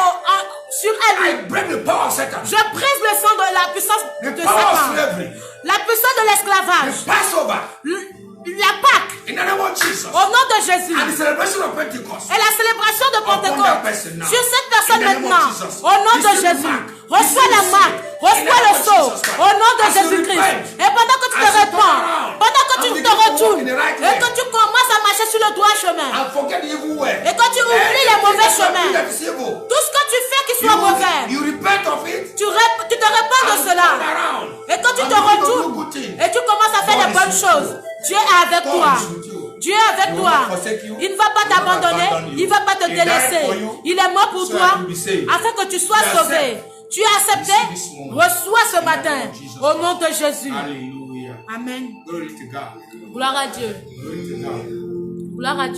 sur I elle. break the power of Satan. Je brise le sang de la puissance The de power of Satan, slavery. la puissance de The l'esclavage, Passover. la Pâque, In the name of Jesus. au nom de Jésus, And the celebration of Pentecost. et la célébration de Upon that Pentecôte person now. sur cette personne In the name of maintenant, Jesus. au nom de Receive the Jésus. mark. Reçois la Receive marque, the seal. reçois In le the name of sceau, Jesus Christ. au nom de As you Jésus-Christ. repent, Et pendant que tu te as you répands, turn around, pendant que and tu begin te to walk retournes, in the right et way, que tu commences à marcher sur le droit chemin, and forget the evil way. et quand tu oublies les mauvais chemins, That is evil. tout ce que tu fais qui soit mauvais, You repent of it. tu te répands de And cela. turn around. Et quand tu And te begin to do retournes good things. et tu commences à faire God les is bonnes with choses, you. Dieu est avec God toi. is with you. Dieu est avec He will toi. not forsake you. Il ne va pas He will not t'abandonner. abandon you. Il ne va pas te He died délaisser. for you, Il est mort pour so toi that you be saved. afin que tu sois You are sauvé. saved. Tu es accepté. Receive this moment. Reçois ce In the matin name of Jesus au nom de Jésus. Hallelujah. Amen. Glory to God. Gloire à Dieu. Glory to God. Gloire à Dieu.